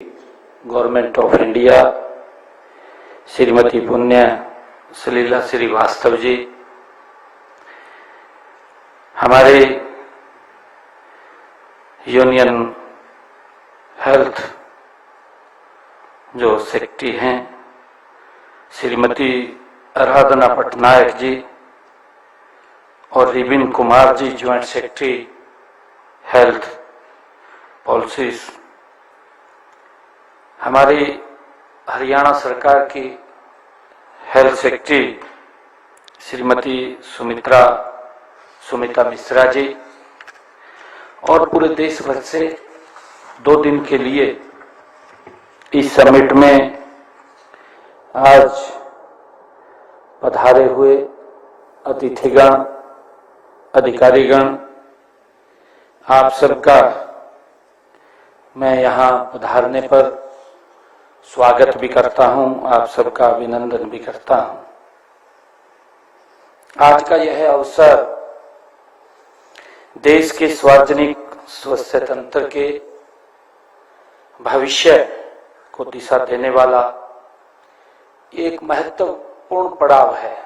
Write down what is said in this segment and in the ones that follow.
Government of India Shrimati Punya Salila Srivastava जी, हमारे union health जो secretary हैं श्रीमती आराधना पटनायक जी और ribbon Kumar ji joint secretary health policies, हमारी हरियाणा सरकार की हेल्थ सेक्रेटरी श्रीमती सुमिता मिश्रा जी और पूरे देश भर से 2 दिन के लिए इस समिट में आज पधारे हुए अतिथिगण, अधिकारीगण, आप सबका मैं यहाँ पधारने पर स्वागत भी करता हूँ, आप सबका अभिनंदन भी करता हूँ। आज का यह अवसर देश के सार्वजनिक स्वास्थ्य तंत्र के भविष्य को दिशा देने वाला एक महत्वपूर्ण पड़ाव है।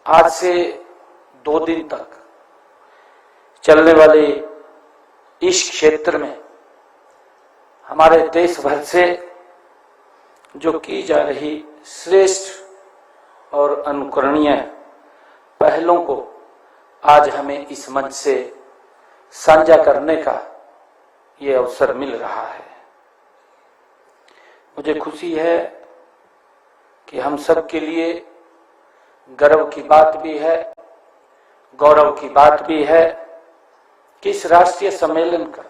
आज से 2 दिन तक चलने वाले इस क्षेत्र में हमारे देश भर से जो की जा रही श्रेष्ठ और अनुकरणीय पहलों को आज हमें इस मंच से साझा करने का ये अवसर मिल रहा है। मुझे खुशी है कि हम सब के लिए गर्व की बात भी है, गौरव की बात भी है कि इस राष्ट्रीय सम्मेलन का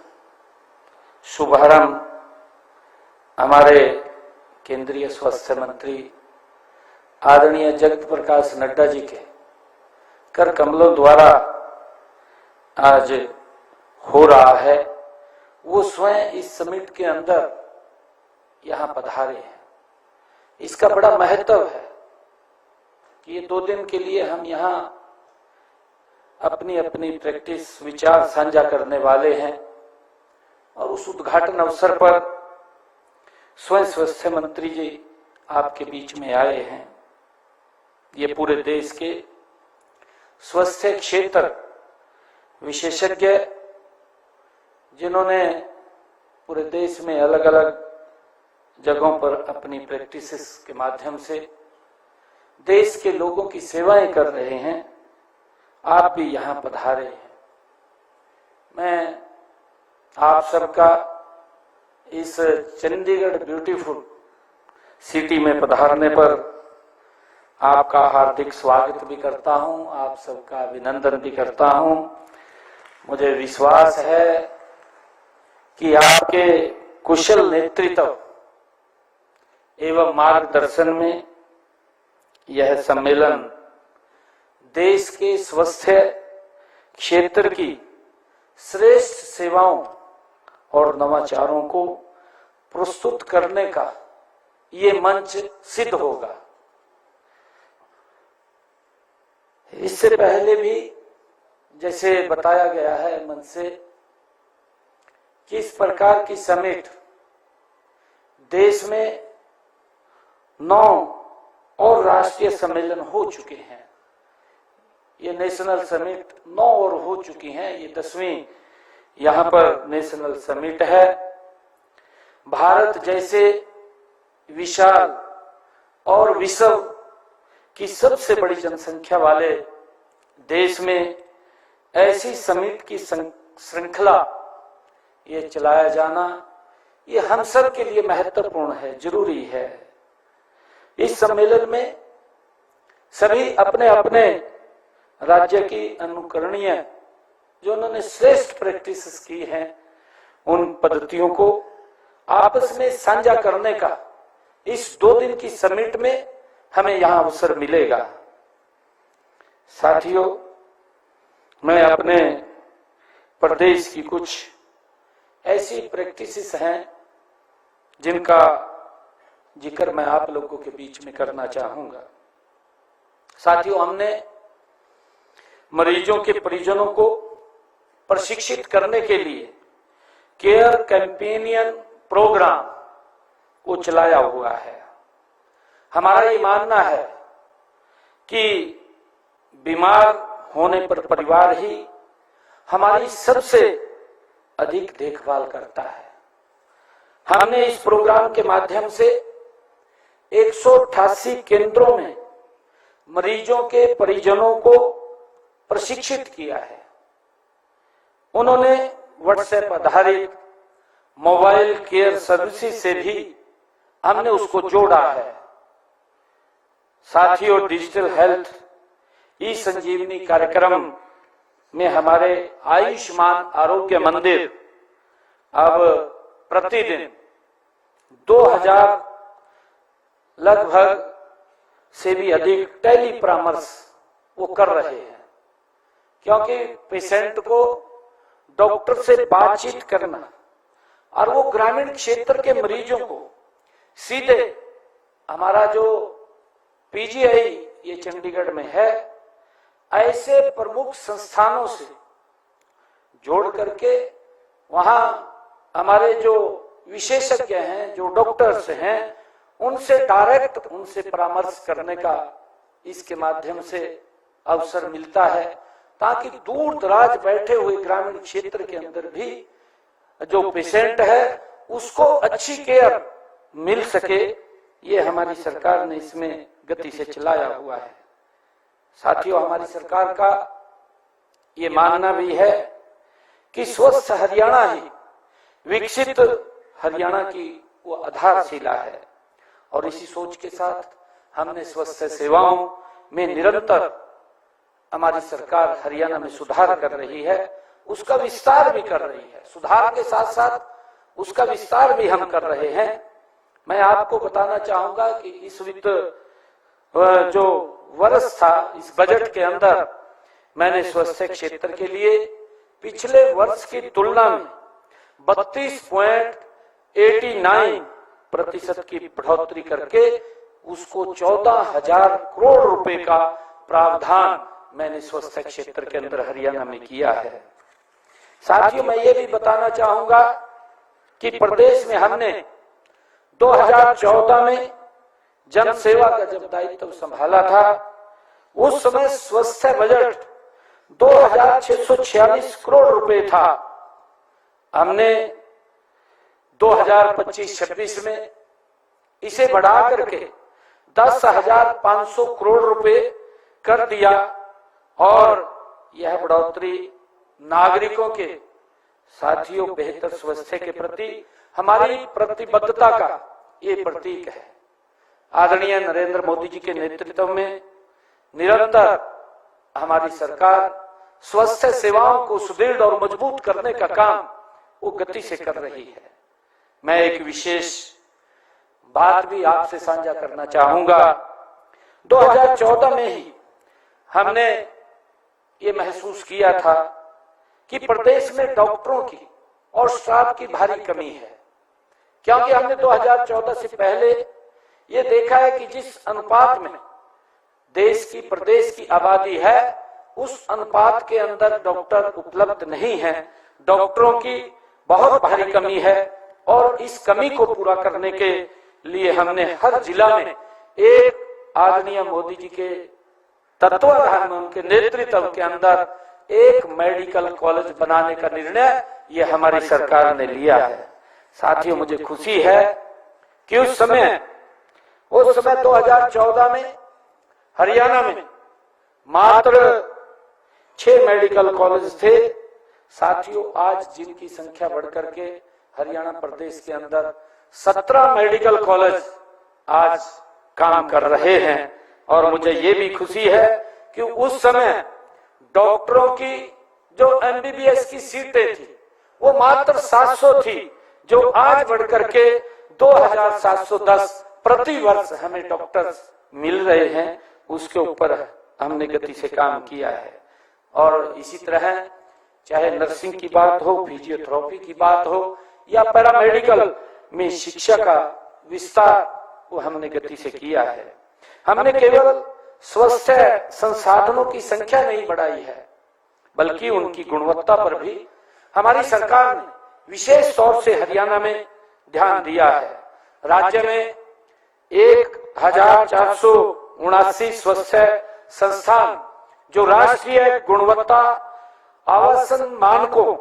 शुभारंभ हमारे केंद्रीय स्वास्थ्य मंत्री आदरणीय जगत प्रकाश नड्डा जी के कर कमलों द्वारा आज हो रहा है। वो स्वयं इस समिट के अंदर यहाँ पधारे हैं। इसका बड़ा महत्व है कि ये 2 दिन के लिए हम यहाँ अपनी अपनी प्रैक्टिस विचार साझा करने वाले हैं और उस उद्घाटन अवसर पर स्वयं स्वास्थ्य मंत्री जी आपके बीच में आए हैं। ये पूरे देश के स्वास्थ्य क्षेत्र विशेषज्ञ जिन्होंने पूरे देश में अलग अलग जगहों पर अपनी प्रैक्टिसेस के माध्यम से देश के लोगों की सेवाएं कर रहे हैं, आप भी यहाँ पधारे हैं। मैं आप सबका इस चंडीगढ़ ब्यूटीफुल सिटी में पधारने पर आपका हार्दिक स्वागत भी करता हूं, आप सबका अभिनंदन भी करता हूं। मुझे विश्वास है कि आपके कुशल नेतृत्व एवं मार्गदर्शन में यह सम्मेलन देश के स्वास्थ्य क्षेत्र की श्रेष्ठ सेवाओं और नवाचारों को प्रस्तुत करने का ये मंच सिद्ध होगा। इससे पहले भी जैसे बताया गया है मंच से कि इस प्रकार की समिट देश में 9 और राष्ट्रीय सम्मेलन हो चुके हैं। ये नेशनल समिट 9 और हो चुकी हैं, ये 10वीं यहाँ पर नेशनल समिट है। भारत जैसे विशाल और विश्व की सबसे बड़ी जनसंख्या वाले देश में ऐसी समिट की श्रृंखला ये चलाया जाना ये हम सब के लिए महत्वपूर्ण है, जरूरी है। इस सम्मेलन में सभी अपने अपने राज्य की अनुकरणीय जो उन्होंने श्रेष्ठ प्रैक्टिसेस की हैं उन पद्धतियों को आपस में साझा करने का इस 2 दिन की समिट में हमें यहाँ अवसर मिलेगा। साथियों, मैं अपने प्रदेश की कुछ ऐसी प्रैक्टिसेस हैं जिनका जिक्र मैं आप लोगों के बीच में करना चाहूंगा। साथियों, हमने मरीजों के परिजनों को प्रशिक्षित करने के लिए केयर कैंपेनियन प्रोग्राम को चलाया हुआ है। हमारा ये मानना है कि बीमार होने पर परिवार ही हमारी सबसे अधिक देखभाल करता है। हमने इस प्रोग्राम के माध्यम से 188 केंद्रों में मरीजों के परिजनों को प्रशिक्षित किया है। उन्होंने व्हाट्सएप आधारित मोबाइल केयर सर्विसेज से भी हमने उसको जोड़ा है। साथियों, डिजिटल हेल्थ ई संजीवनी कार्यक्रम में हमारे आयुष्मान आरोग्य मंदिर अब प्रतिदिन 2000 लगभग से भी अधिक टेली परामर्श वो कर रहे हैं, क्योंकि पेशेंट को डॉक्टर से बातचीत करना और वो ग्रामीण क्षेत्र के मरीजों को सीधे हमारा जो पीजीआई ये चंडीगढ़ में है, ऐसे प्रमुख संस्थानों से जोड़ करके वहां हमारे जो विशेषज्ञ हैं, जो डॉक्टर्स हैं, उनसे डायरेक्ट उनसे परामर्श करने का इसके माध्यम से अवसर मिलता है, ताकि दूर दराज बैठे हुए ग्रामीण क्षेत्र के अंदर भी जो पेशेंट है उसको अच्छी केयर मिल सके। ये हमारी सरकार ने इसमें गति से चलाया हुआ है। साथियों, हमारी सरकार का ये मानना भी है कि स्वस्थ हरियाणा ही विकसित हरियाणा की वो आधारशिला है, और इसी सोच के साथ हमने स्वास्थ्य सेवाओं में निरंतर हमारी सरकार हरियाणा में सुधार कर रही है, उसका विस्तार भी कर रही है। सुधार के साथ साथ उसका विस्तार भी हम कर रहे हैं। मैं आपको बताना चाहूंगा कि इस वित्त जो वर्ष था, इस बजट के अंदर मैंने स्वास्थ्य क्षेत्र के लिए पिछले वर्ष की तुलना में 32.89% की बढ़ोतरी करके उसको 14,000 करोड़ रुपए का प्रावधान मैंने स्वास्थ्य क्षेत्र के अंदर हरियाणा में किया है। साथियों, मैं ये भी बताना चाहूंगा कि प्रदेश में हमने 2014 में जन सेवा का जब दायित्व संभाला था, उस समय स्वास्थ्य बजट 2,646 करोड़ रुपए था। हमने 2025-26 में इसे बढ़ा करके 10,500 करोड़ रुपए कर दिया, और यह बढ़ोतरी नागरिकों के साथियों बेहतर स्वास्थ्य के प्रति हमारी प्रतिबद्धता का ये प्रतीक है। आदरणीय नरेंद्र मोदी जी के नेतृत्व में निरंतर हमारी सरकार स्वास्थ्य सेवाओं को सुदृढ़ और मजबूत करने का काम वो गति से कर रही है। मैं एक विशेष बात भी आपसे साझा करना चाहूंगा। 2014 में ही हमने ये महसूस किया था कि प्रदेश में डॉक्टरों की और स्टाफ की भारी कमी है, क्योंकि हमने 2014 से पहले ये देखा है कि जिस अनुपात में देश की प्रदेश की आबादी है, उस अनुपात के अंदर डॉक्टर उपलब्ध नहीं है। डॉक्टरों की बहुत भारी कमी है, और इस कमी को पूरा करने के लिए हमने हर जिला में एक आदरणीय मोदी जी के तत्वाधान में, उनके नेतृत्व के अंदर एक मेडिकल कॉलेज बनाने का निर्णय ये हमारी सरकार ने लिया है। साथियों, मुझे खुशी है कि उस समय 2014 में हरियाणा में मात्र 6 मेडिकल कॉलेज थे। साथियों, आज जिनकी संख्या बढ़कर के हरियाणा प्रदेश के अंदर 17 मेडिकल कॉलेज आज काम कर रहे हैं, और मुझे ये भी खुशी है कि उस समय डॉक्टरों की जो एमबीबीएस की सीटें थी वो मात्र 700 थी, जो आज बढ़कर के 2,710 प्रति वर्ष हमें डॉक्टर्स मिल रहे हैं। उसके ऊपर हमने गति से काम किया है, और इसी तरह चाहे नर्सिंग की बात हो, फिजियोथेरेपी की बात हो, या पैरामेडिकल में शिक्षा का विस्तार वो हमने गति से किया है। हमने केवल स्वास्थ्य संसाधनों की संख्या नहीं बढ़ाई है, बल्कि उनकी गुणवत्ता पर भी हमारी सरकार ने विशेष तौर से हरियाणा में ध्यान दिया है। राज्य में 1479 स्वास्थ्य संस्थान जो राष्ट्रीय गुणवत्ता आवासन मानकों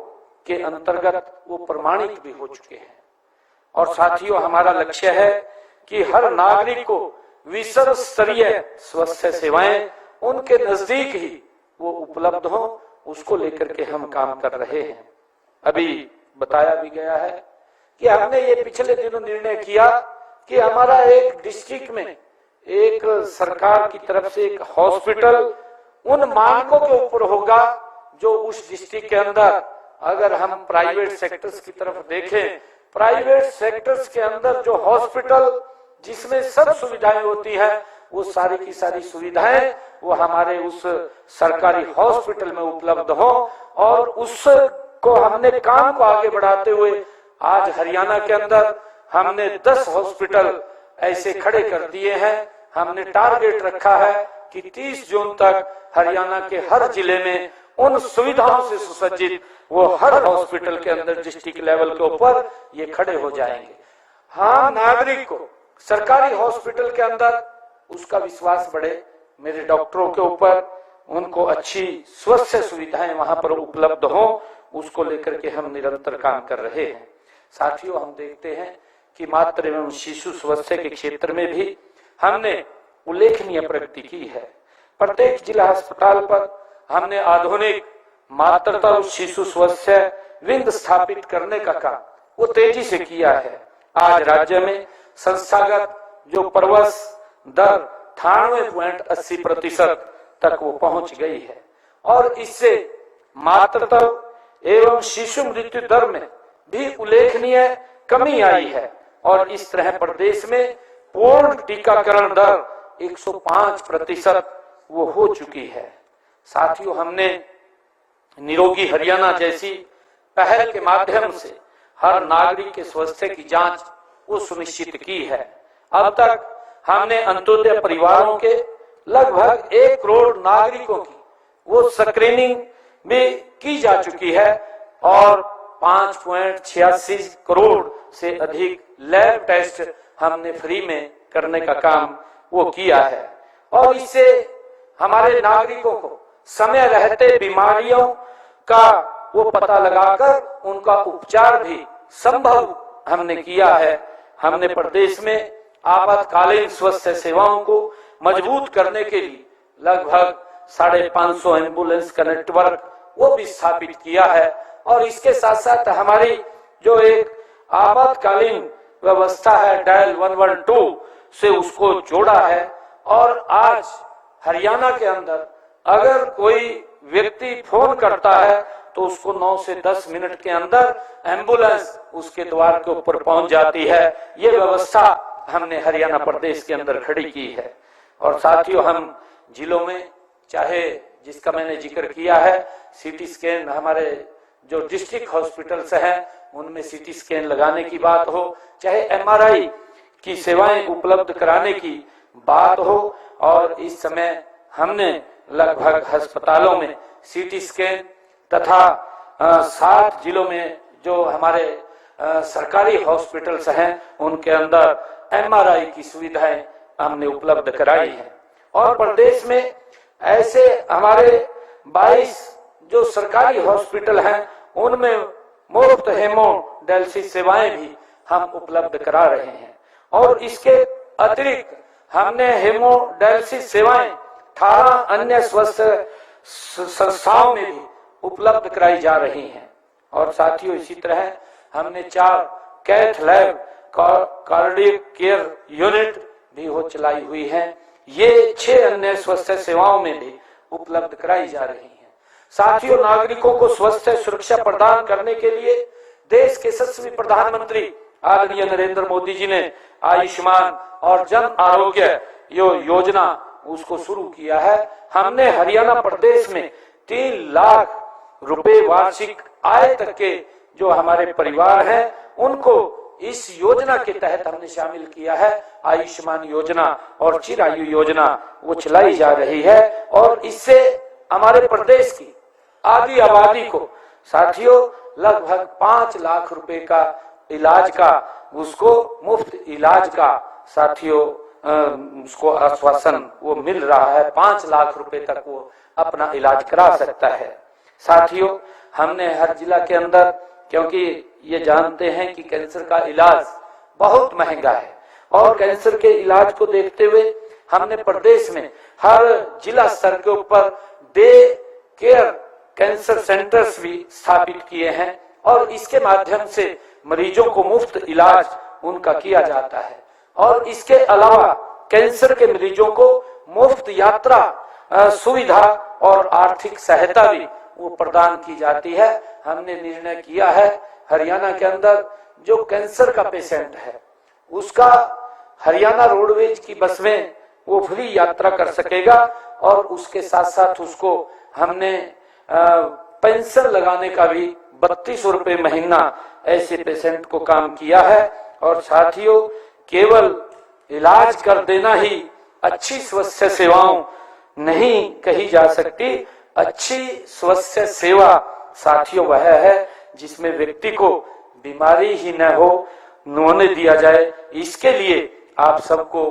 के अंतर्गत वो प्रमाणित भी हो चुके हैं। और साथियों, हमारा लक्ष्य है कि हर नागरिक को विश्व स्तरीय स्वास्थ्य सेवाएं उनके नजदीक ही वो उपलब्ध हो, उसको लेकर के हम काम कर रहे हैं। अभी बताया भी गया है कि हमने ये पिछले दिनों निर्णय किया कि हमारा एक डिस्ट्रिक्ट में एक सरकार की तरफ से एक हॉस्पिटल उन मानकों के ऊपर होगा जो उस डिस्ट्रिक्ट के अंदर, अगर हम प्राइवेट सेक्टर्स की तरफ देखें, प्राइवेट सेक्टर्स के अंदर जो हॉस्पिटल जिसमें सब सुविधाएं होती हैं, वो सारी की सारी सुविधाएं वो हमारे उस सरकारी हॉस्पिटल में उपलब्ध हो। और उसको हमने काम को आगे बढ़ाते हुए आज हरियाणा के अंदर हमने 10 हॉस्पिटल ऐसे खड़े कर दिए हैं। हमने टारगेट रखा है कि 30 जून तक हरियाणा के हर जिले में उन सुविधाओं से सुसज्जित वो हर हॉस्पिटल के अंदर डिस्ट्रिक्ट लेवल के ऊपर ये खड़े हो जाएंगे। हाँ, नागरिक को सरकारी हॉस्पिटल के अंदर उसका विश्वास बढ़े मेरे डॉक्टरों के ऊपर, उनको अच्छी स्वास्थ्य सुविधाएं वहां पर उपलब्ध हो, उसको लेकर के हम निरंतर काम कर रहे हैं। साथियों, हम देखते हैं कि मातृ एवं शिशु स्वास्थ्य के क्षेत्र में भी हमने उल्लेखनीय प्रगति की है। प्रत्येक जिला अस्पताल पर हमने आधुनिक मातृत्व और शिशु स्वास्थ्य विंग स्थापित करने का काम वो तेजी से किया है। आज राज्य में संस्थागत जो प्रवेश दर 98.80% तक वो पहुंच गई है और इससे मातृत्व एवं शिशु मृत्यु दर में भी उल्लेखनीय कमी आई है। और इस तरह प्रदेश में पूर्ण टीकाकरण दर 105% वो हो चुकी है। साथियों, हमने निरोगी हरियाणा जैसी पहल के माध्यम से हर नागरिक के स्वास्थ्य की जांच वो सुनिश्चित की है। अब तक हमने अंत्योदय परिवारों के लगभग 1 करोड़ नागरिकों की वो स्क्रीनिंग भी की जा चुकी है और 5.86 करोड़ से अधिक लैब टेस्ट हमने फ्री में करने का काम वो किया है। और इससे हमारे नागरिकों को समय रहते बीमारियों का वो पता लगाकर उनका उपचार भी संभव हमने किया है। हमने प्रदेश में आपातकालीन स्वास्थ्य सेवाओं को मजबूत करने के लिए लगभग 550 एम्बुलेंस का नेटवर्क वो भी स्थापित किया है। और इसके साथ साथ हमारी जो एक आपातकालीन व्यवस्था है डायल 112 से उसको जोड़ा है। और आज हरियाणा के अंदर अगर कोई व्यक्ति फोन करता है तो उसको 9 से 10 मिनट के अंदर एम्बुलेंस उसके द्वार के ऊपर पहुंच जाती है। ये व्यवस्था हमने हरियाणा प्रदेश के अंदर खड़ी की है। और साथियों, हम जिलों में चाहे जिसका मैंने जिक्र किया है सीटी स्कैन, हमारे जो डिस्ट्रिक्ट हॉस्पिटल्स हैं उनमें सीटी स्कैन लगाने की बात हो, चाहे एमआरआई की सेवाएं उपलब्ध कराने की बात हो, और इस समय हमने लगभग अस्पतालों में सीटी स्कैन तथा 7 जिलों में जो हमारे सरकारी हॉस्पिटल्स हैं उनके अंदर एमआरआई की सुविधाएं हमने उपलब्ध कराई है। और प्रदेश में ऐसे हमारे 22 जो सरकारी हॉस्पिटल हैं उनमें मुफ्त हेमोडायलिसिस सेवाएं भी हम उपलब्ध करा रहे हैं। और इसके अतिरिक्त हमने हेमोडायलिसिस सेवाएं 18 अन्य स्वास्थ्य संस्थाओं में भी उपलब्ध कराई जा रही हैं। और साथियों, इसी तरह हमने 4 cath lab cardiac care unit भी वो चलाई हुई है। ये 6 अन्य स्वास्थ्य सेवाओं में भी उपलब्ध कराई जा रही हैं। साथियों, नागरिकों को स्वास्थ्य सुरक्षा प्रदान करने के लिए देश के यशस्वी प्रधानमंत्री आदरणीय नरेंद्र मोदी जी ने आयुष्मान और जन आरोग्य योजना उसको शुरू किया है। हमने हरियाणा प्रदेश में 3 लाख रुपए वार्षिक आय तक के जो हमारे परिवार हैं उनको इस योजना के तहत हमने शामिल किया है। आयुष्मान योजना और चिरायु योजना वो चलाई जा रही है और इससे हमारे प्रदेश की आधी आबादी को, साथियों, लगभग 5 लाख रुपए का इलाज का, उसको मुफ्त इलाज का साथियों उसको आश्वासन वो मिल रहा है। 5 लाख रुपए तक वो अपना इलाज करा सकता है। साथियों, हमने हर जिला के अंदर, क्योंकि ये जानते हैं कि कैंसर का इलाज बहुत महंगा है, और कैंसर के इलाज को देखते हुए हमने प्रदेश में हर जिला स्तर के ऊपर डे केयर कैंसर सेंटर्स भी स्थापित किए हैं, और इसके माध्यम से मरीजों को मुफ्त इलाज उनका किया जाता है। और इसके अलावा कैंसर के मरीजों को मुफ्त यात्रा सुविधा और आर्थिक सहायता भी वो प्रदान की जाती है। हमने निर्णय किया है हरियाणा के अंदर जो कैंसर का पेशेंट है उसका हरियाणा रोडवेज की बस में वो फ्री यात्रा कर सकेगा, और उसके साथ साथ उसको हमने पेंशन लगाने का भी 3200 रुपए महीना ऐसे पेशेंट को काम किया है। और साथियों, केवल इलाज कर देना ही अच्छी स्वास्थ्य सेवाओं नहीं कही जा सकती। अच्छी स्वास्थ्य सेवा साथियों वह है जिसमें व्यक्ति को बीमारी ही न होने दिया जाए। इसके लिए आप सबको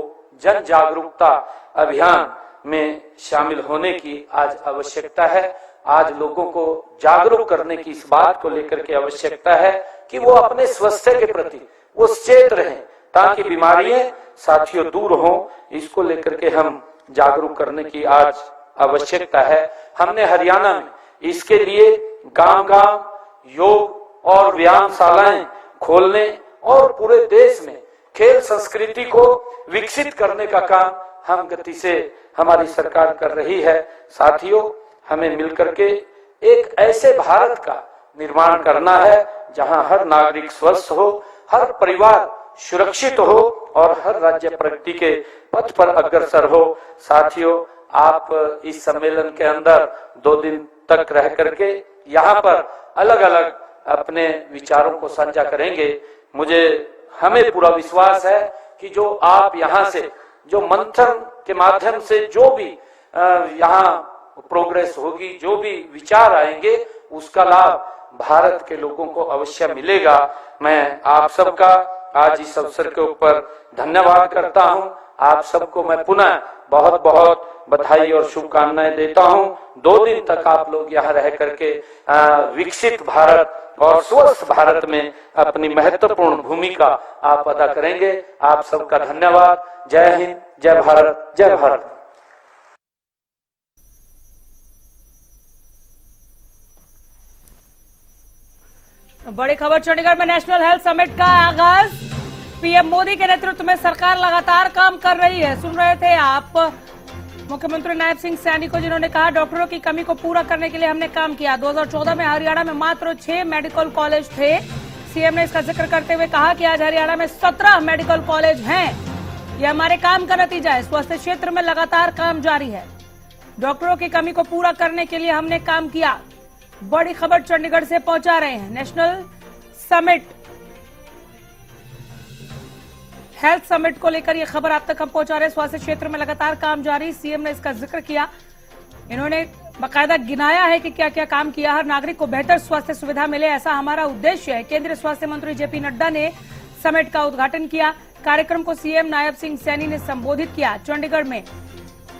जन जागरूकता अभियान में शामिल होने की आज आवश्यकता है। आज लोगों को जागरूक करने की इस बात को लेकर के आवश्यकता है कि वो अपने स्वास्थ्य के प्रति वो सचेत रहें, ताकि बीमारियां साथियों दूर हों। इसको लेकर के हम जागरूक करने की आज आवश्यकता है। हमने हरियाणा में इसके लिए गांव-गांव योग और व्यायामशालाएं खोलने और पूरे देश में खेल संस्कृति को विकसित करने का काम हम गति से हमारी सरकार कर रही है। साथियों, हमें मिलकर के एक ऐसे भारत का निर्माण करना है जहां हर नागरिक स्वस्थ हो, हर परिवार सुरक्षित हो और हर राज्य प्रगति के पथ पर अग्रसर हो। साथियों, आप इस सम्मेलन के अंदर 2 दिन तक रह करके यहाँ पर अलग अलग अपने विचारों को साझा करेंगे। हमें पूरा विश्वास है कि जो आप यहाँ से जो मंथन के माध्यम से जो भी यहाँ प्रोग्रेस होगी, जो भी विचार आएंगे, उसका लाभ भारत के लोगों को अवश्य मिलेगा। मैं आप सबका आज इस अवसर के ऊपर धन्यवाद करता हूँ। आप सबको मैं पुनः बहुत बहुत बधाई और शुभकामनाएं देता हूँ। 2 दिन तक आप लोग यहाँ रह करके विकसित भारत और स्वस्थ भारत में अपनी महत्वपूर्ण भूमिका आप अदा करेंगे। आप सबका धन्यवाद। जय हिंद, जय भारत, जय भारत। बड़ी खबर, चंडीगढ़ में नेशनल हेल्थ समिट का आगाज। पीएम मोदी के नेतृत्व में सरकार लगातार काम कर रही है। सुन रहे थे आप मुख्यमंत्री नायब सिंह सैनी को, जिन्होंने कहा डॉक्टरों की कमी को पूरा करने के लिए हमने काम किया। 2014 में हरियाणा में मात्र 6 मेडिकल कॉलेज थे। सीएम ने इसका जिक्र करते हुए कहा कि आज हरियाणा में 17 मेडिकल कॉलेज हैं। ये हमारे काम का नतीजा है। स्वास्थ्य क्षेत्र में लगातार काम जारी है। डॉक्टरों की कमी को पूरा करने के लिए हमने काम किया। बड़ी खबर चंडीगढ़ से पहुंचा रहे हैं। नेशनल समिट हेल्थ समिट को लेकर यह खबर आप तक हम पहुंचा रहे हैं। स्वास्थ्य क्षेत्र में लगातार काम जारी, सीएम ने इसका जिक्र किया। इन्होंने बाकायदा गिनाया है कि क्या क्या काम किया। हर नागरिक को बेहतर स्वास्थ्य सुविधा मिले, ऐसा हमारा उद्देश्य है। केंद्रीय स्वास्थ्य मंत्री जेपी नड्डा ने समिट का उद्घाटन किया। कार्यक्रम को सीएम नायब सिंह सैनी ने संबोधित किया। चंडीगढ़ में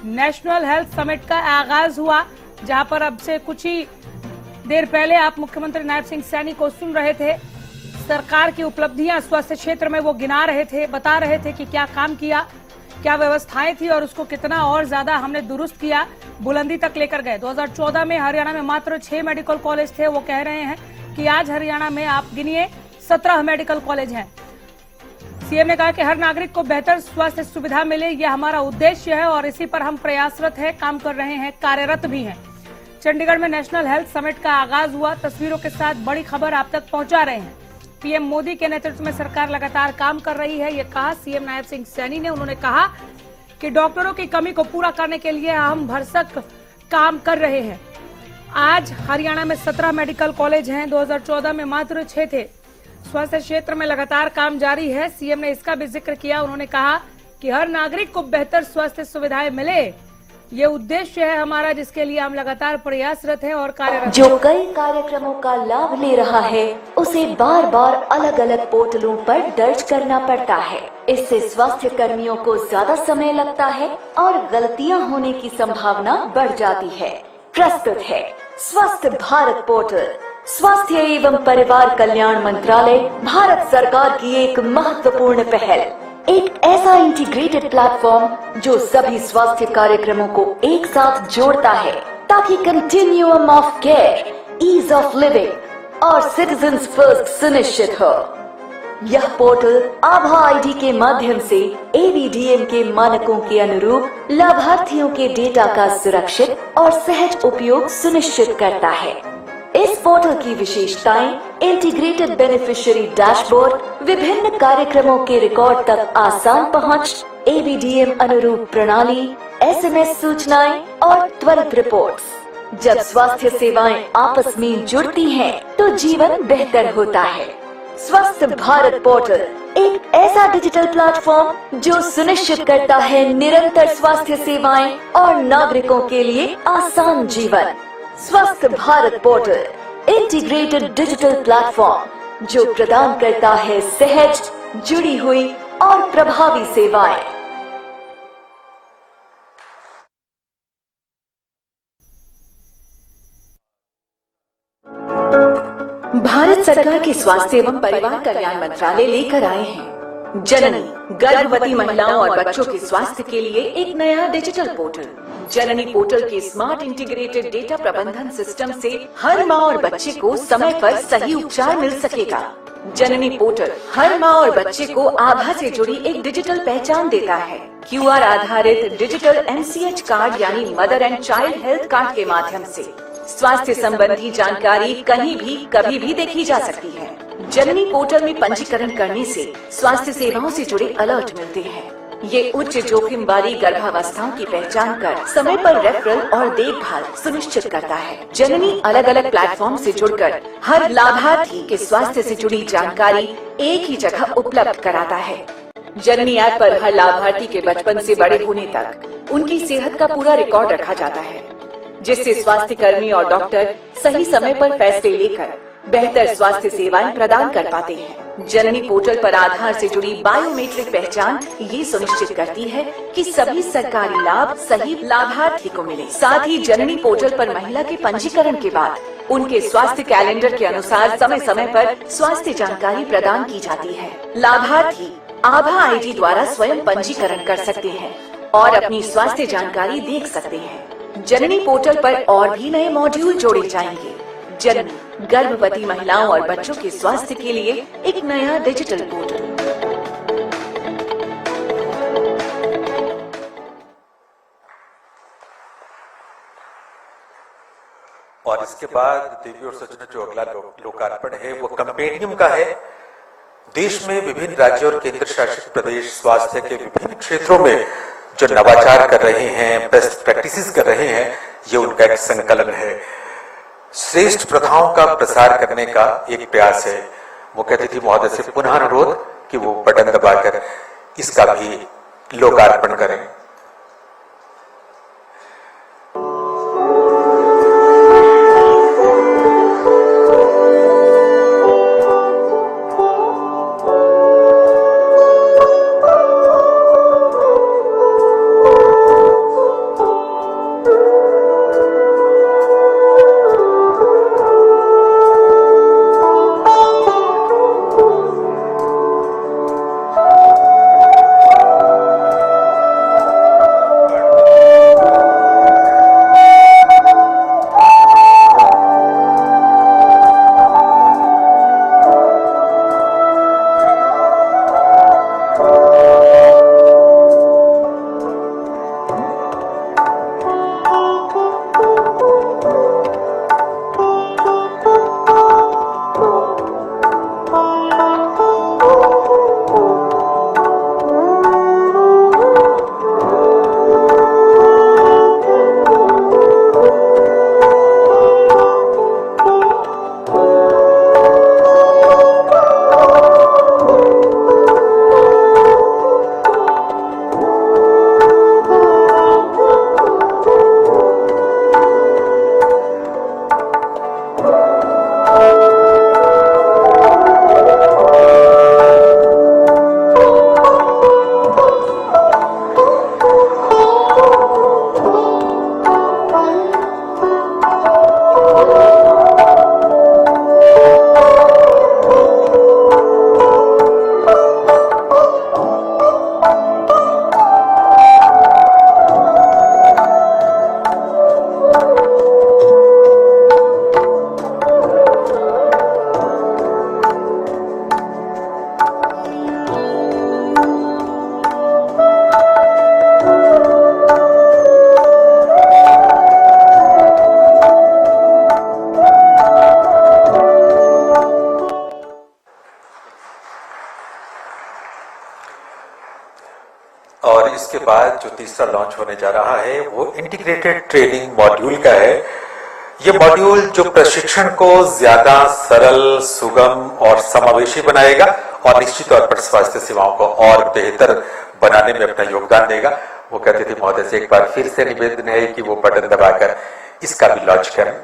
नेशनल हेल्थ समिट का आगाज हुआ, जहां पर अब से कुछ ही देर पहले आप मुख्यमंत्री नायब सिंह सैनी को सुन रहे थे। सरकार की उपलब्धियां स्वास्थ्य क्षेत्र में वो गिना रहे थे, बता रहे थे कि क्या काम किया, क्या व्यवस्थाएं थी और उसको कितना और ज्यादा हमने दुरुस्त किया, बुलंदी तक लेकर गए। 2014 में हरियाणा में मात्र 6 मेडिकल कॉलेज थे। वो कह रहे हैं कि आज हरियाणा में आप गिनिए 17 मेडिकल कॉलेज हैं। सीएम ने कहा कि हर नागरिक को बेहतर स्वास्थ्य सुविधा मिले, यह हमारा उद्देश्य है और इसी पर हम प्रयासरत हैं, काम कर रहे हैं, कार्यरत भी हैं। चंडीगढ़ में नेशनल हेल्थ समिट का आगाज हुआ। तस्वीरों के साथ बड़ी खबर आप तक पहुंचा रहे हैं। पीएम मोदी के नेतृत्व में सरकार लगातार काम कर रही है, ये कहा सीएम नायब सिंह सैनी ने। उन्होंने कहा कि डॉक्टरों की कमी को पूरा करने के लिए हम भरसक काम कर रहे हैं। आज हरियाणा में 17 मेडिकल कॉलेज हैं। 2014 में मात्र 6 थे। स्वास्थ्य क्षेत्र में लगातार काम जारी है। सीएम ने इसका भी जिक्र किया। उन्होंने कहा कि हर नागरिक को बेहतर स्वास्थ्य सुविधाएं मिले, ये उद्देश्य है हमारा, जिसके लिए हम लगातार प्रयासरत हैं और कार्यरत जो कई कार्यक्रमों का लाभ ले रहा है उसे बार बार अलग अलग पोर्टलों पर दर्ज करना पड़ता है। इससे स्वास्थ्य कर्मियों को ज्यादा समय लगता है और गलतियां होने की संभावना बढ़ जाती है। प्रस्तुत है स्वस्थ भारत पोर्टल। स्वास्थ्य एवं परिवार कल्याण मंत्रालय भारत सरकार की एक महत्वपूर्ण पहल, एक ऐसा इंटीग्रेटेड प्लेटफॉर्म जो सभी स्वास्थ्य कार्यक्रमों को एक साथ जोड़ता है ताकि continuum of care, ease of living और सिटीजन्स फर्स्ट सुनिश्चित हो। यह पोर्टल आभा आईडी के माध्यम से एबीडीएम के मानकों के अनुरूप लाभार्थियों के डेटा का सुरक्षित और सहज उपयोग सुनिश्चित करता है। इस पोर्टल की विशेषताएं इंटीग्रेटेड बेनिफिशियरी डैशबोर्ड, विभिन्न कार्यक्रमों के रिकॉर्ड तक आसान पहुंच, एबीडीएम अनुरूप प्रणाली, एसएमएस सूचनाएं और त्वरित रिपोर्ट्स। जब स्वास्थ्य सेवाएं आपस में जुड़ती हैं, तो जीवन बेहतर होता है। स्वस्थ भारत पोर्टल एक ऐसा डिजिटल प्लेटफॉर्म जो सुनिश्चित करता है निरंतर स्वास्थ्य सेवाएं और नागरिकों के लिए आसान जीवन। स्वस्थ Bharat portal integrated digital platform जो प्रदान करता है सहज, जुड़ी हुई और प्रभावी सेवाएं। भारत सरकार के स्वास्थ्य एवं परिवार कल्याण मंत्रालय लेकर आए हैं जननी, गर्भवती महिलाओं और बच्चों के स्वास्थ्य के लिए एक नया डिजिटल पोर्टल। जननी पोर्टल के स्मार्ट इंटीग्रेटेड डेटा प्रबंधन सिस्टम से हर माँ और बच्चे को समय पर सही उपचार मिल सकेगा। जननी पोर्टल हर माँ और बच्चे को आभा से जुड़ी एक डिजिटल पहचान देता है। क्यूआर आधारित डिजिटल MCH कार्ड यानी mother and child health card के माध्यम से स्वास्थ्य संबंधी जानकारी कहीं भी कभी भी देखी जा सकती है। जननी पोर्टल में पंजीकरण करने से स्वास्थ्य सेवाओं से जुड़े अलर्ट मिलते हैं। ये उच्च जोखिम वाली गर्भावस्थाओं की पहचान कर समय पर रेफरल और देखभाल सुनिश्चित करता है। जननी अलग अलग प्लेटफॉर्म से जुड़कर हर लाभार्थी के स्वास्थ्य से जुड़ी जानकारी एक ही जगह उपलब्ध कराता है। जननी ऐप पर हर लाभार्थी के बचपन से बड़े होने तक उनकी सेहत का पूरा रिकॉर्ड रखा जाता है, जिससे स्वास्थ्य कर्मी और डॉक्टर सही समय पर फैसले लेकर बेहतर स्वास्थ्य सेवाएं प्रदान कर पाते हैं। जननी पोर्टल पर आधार से जुड़ी बायोमेट्रिक पहचान ये सुनिश्चित करती है कि सभी सरकारी लाभ सही लाभार्थी को मिले। साथ ही जननी पोर्टल पर महिला के पंजीकरण के बाद उनके स्वास्थ्य कैलेंडर के अनुसार समय समय पर स्वास्थ्य जानकारी प्रदान की जाती है। लाभार्थी आभा आईडी द्वारा स्वयं पंजीकरण कर सकते हैं और अपनी स्वास्थ्य जानकारी देख सकते हैं। जननी पोर्टल पर और भी नए मॉड्यूल जोड़े जाएंगे। जननी, गर्भवती महिलाओं और बच्चों के स्वास्थ्य के लिए एक नया डिजिटल पोर्टल। और इसके बाद देवी और सज्जनों, जो अगला लोकार्पण है वो कंपेनियम का है। देश में विभिन्न राज्यों और केंद्र शासित प्रदेश स्वास्थ्य के विभिन्न क्षेत्रों में जो नवाचार कर रहे हैं, बेस्ट प्रैक्टिसेस कर रहे हैं, ये उनका एक संकलन है। श्रेष्ठ प्रथाओं का प्रसार करने का एक प्रयास है। मुख्य अतिथि महोदय से पुनः अनुरोध कि वो बटन दबाकर इसका भी लोकार्पण करें। और इसके बाद जो तीसरा लॉन्च होने जा रहा है वो इंटीग्रेटेड ट्रेनिंग मॉड्यूल का है। ये मॉड्यूल जो प्रशिक्षण को ज्यादा सरल, सुगम और समावेशी बनाएगा और निश्चित तौर पर स्वास्थ्य सेवाओं को और बेहतर बनाने में अपना योगदान देगा। वो कहते थे महोदय से एक बार फिर से निवेदन है कि वो बटन दबाकर इसका भी लॉन्च करें।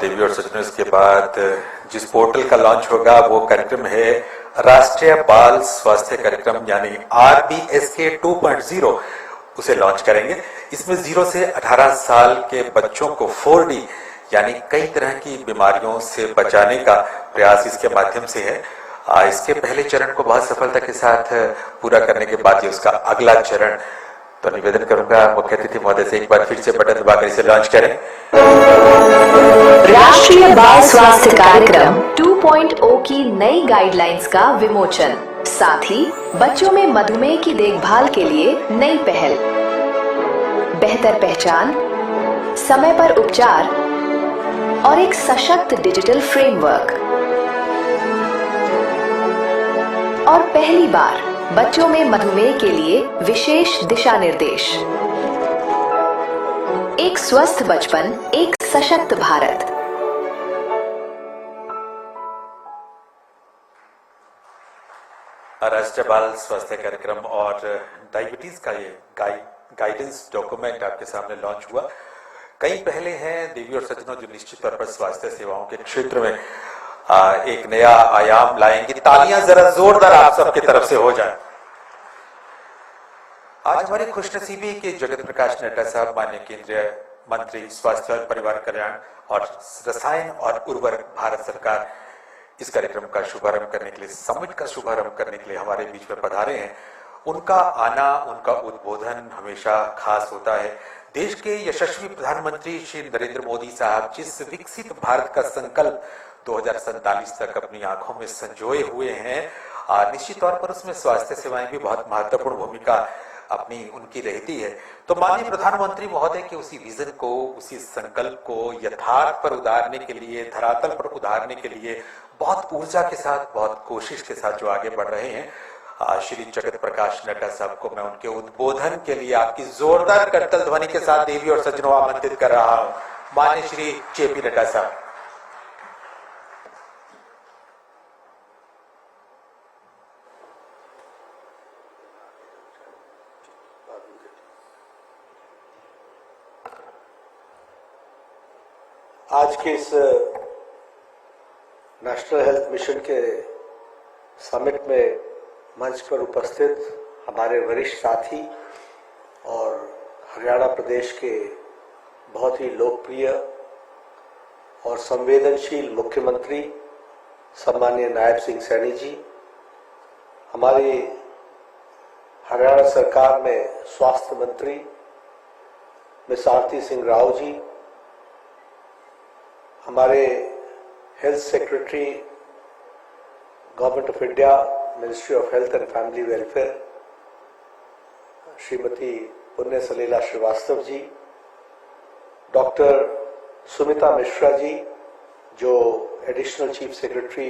देवी और सज्जनों, इसके बाद जिस पोर्टल का लॉन्च होगा वो कार्यक्रम है राष्ट्रीय बाल स्वास्थ्य कार्यक्रम यानी RBSK 2.0, उसे लॉन्च करेंगे। इसमें 0 से 18 साल के बच्चों को 4D यानी कई तरह की बीमारियों से बचाने का प्रयास इसके माध्यम से है। इसके पहले चरण को बहुत सफलता के साथ पूरा करने के बाद ये उसका अगला चरण, तो निवेदन करूंगा मुख्य अतिथि महोदय से एक बार फिर से बटन दबाकर इसे लॉन्च करें। राष्ट्रीय बाल स्वास्थ्य कार्यक्रम 2.0 की नई गाइडलाइंस का विमोचन, साथ ही बच्चों में मधुमेह की देखभाल के लिए नई पहल, बेहतर पहचान, समय पर उपचार और एक सशक्त डिजिटल फ्रेमवर्क। और पहली बार बच्चों में मधुमेह के लिए विशेष दिशा निर्देश। एक स्वस्थ बचपन, एक सशक्त भारत। राष्ट्रीय बाल स्वास्थ्य कार्यक्रम और डायबिटीज का ये गाइडेंस डॉक्यूमेंट आपके सामने लॉन्च हुआ। कई पहले हैं देवी और सज्जनों जो निश्चित तौर पर स्वास्थ्य सेवाओं के क्षेत्र में एक नया आयाम लाएंगे। तालियां जरा जोरदार आप सबकी तरफ से हो जाए। आज हमारी खुशनसीबी के जगत प्रकाश नड्डा साहब माननीय केंद्रीय मंत्री स्वास्थ्य और परिवार कल्याण और रसायन और उर्वरक भारत सरकार इस कार्यक्रम का शुभारंभ करने के लिए, समिट का शुभारंभ करने के लिए हमारे बीच में पधारे हैं। उनका आना, उनका उद्बोधन हमेशा खास होता है। देश के यशस्वी प्रधानमंत्री श्री नरेंद्र मोदी साहब जिस विकसित भारत का संकल्प 2047 तक अपनी आंखों में संजोए हुए हैं, निश्चित तौर पर उसमें स्वास्थ्य सेवाएं भी बहुत महत्वपूर्ण भूमिका अपनी उनकी रहती है। तो माननीय प्रधानमंत्री महोदय के उसी विजन को, उसी संकल्प को यथार्थ पर उतारने के लिए, धरातल पर उतारने के लिए बहुत ऊर्जा के साथ, बहुत कोशिश के साथ जो आगे बढ़ रहे हैं श्री जगत प्रकाश नड्डा साहब को मैं उनके उद्बोधन के लिए आपकी जोरदार करतल ध्वनि के साथ देवी और सज्जनों आमंत्रित कर रहा हूं। माननीय श्री JP नड्डा साहब। आज के इस नेशनल हेल्थ मिशन के समिट में मंच पर उपस्थित हमारे वरिष्ठ साथी और हरियाणा प्रदेश के बहुत ही लोकप्रिय और संवेदनशील मुख्यमंत्री सम्माननीय नायब सिंह सैनी जी, हमारी हरियाणा सरकार में स्वास्थ्य मंत्री मिस आरती सिंह राव जी, हमारे health secretary government of India ministry of health and family welfare Shrimati Punya Salila Srivastava ji, doctor Sumita Mishra ji जो additional chief secretary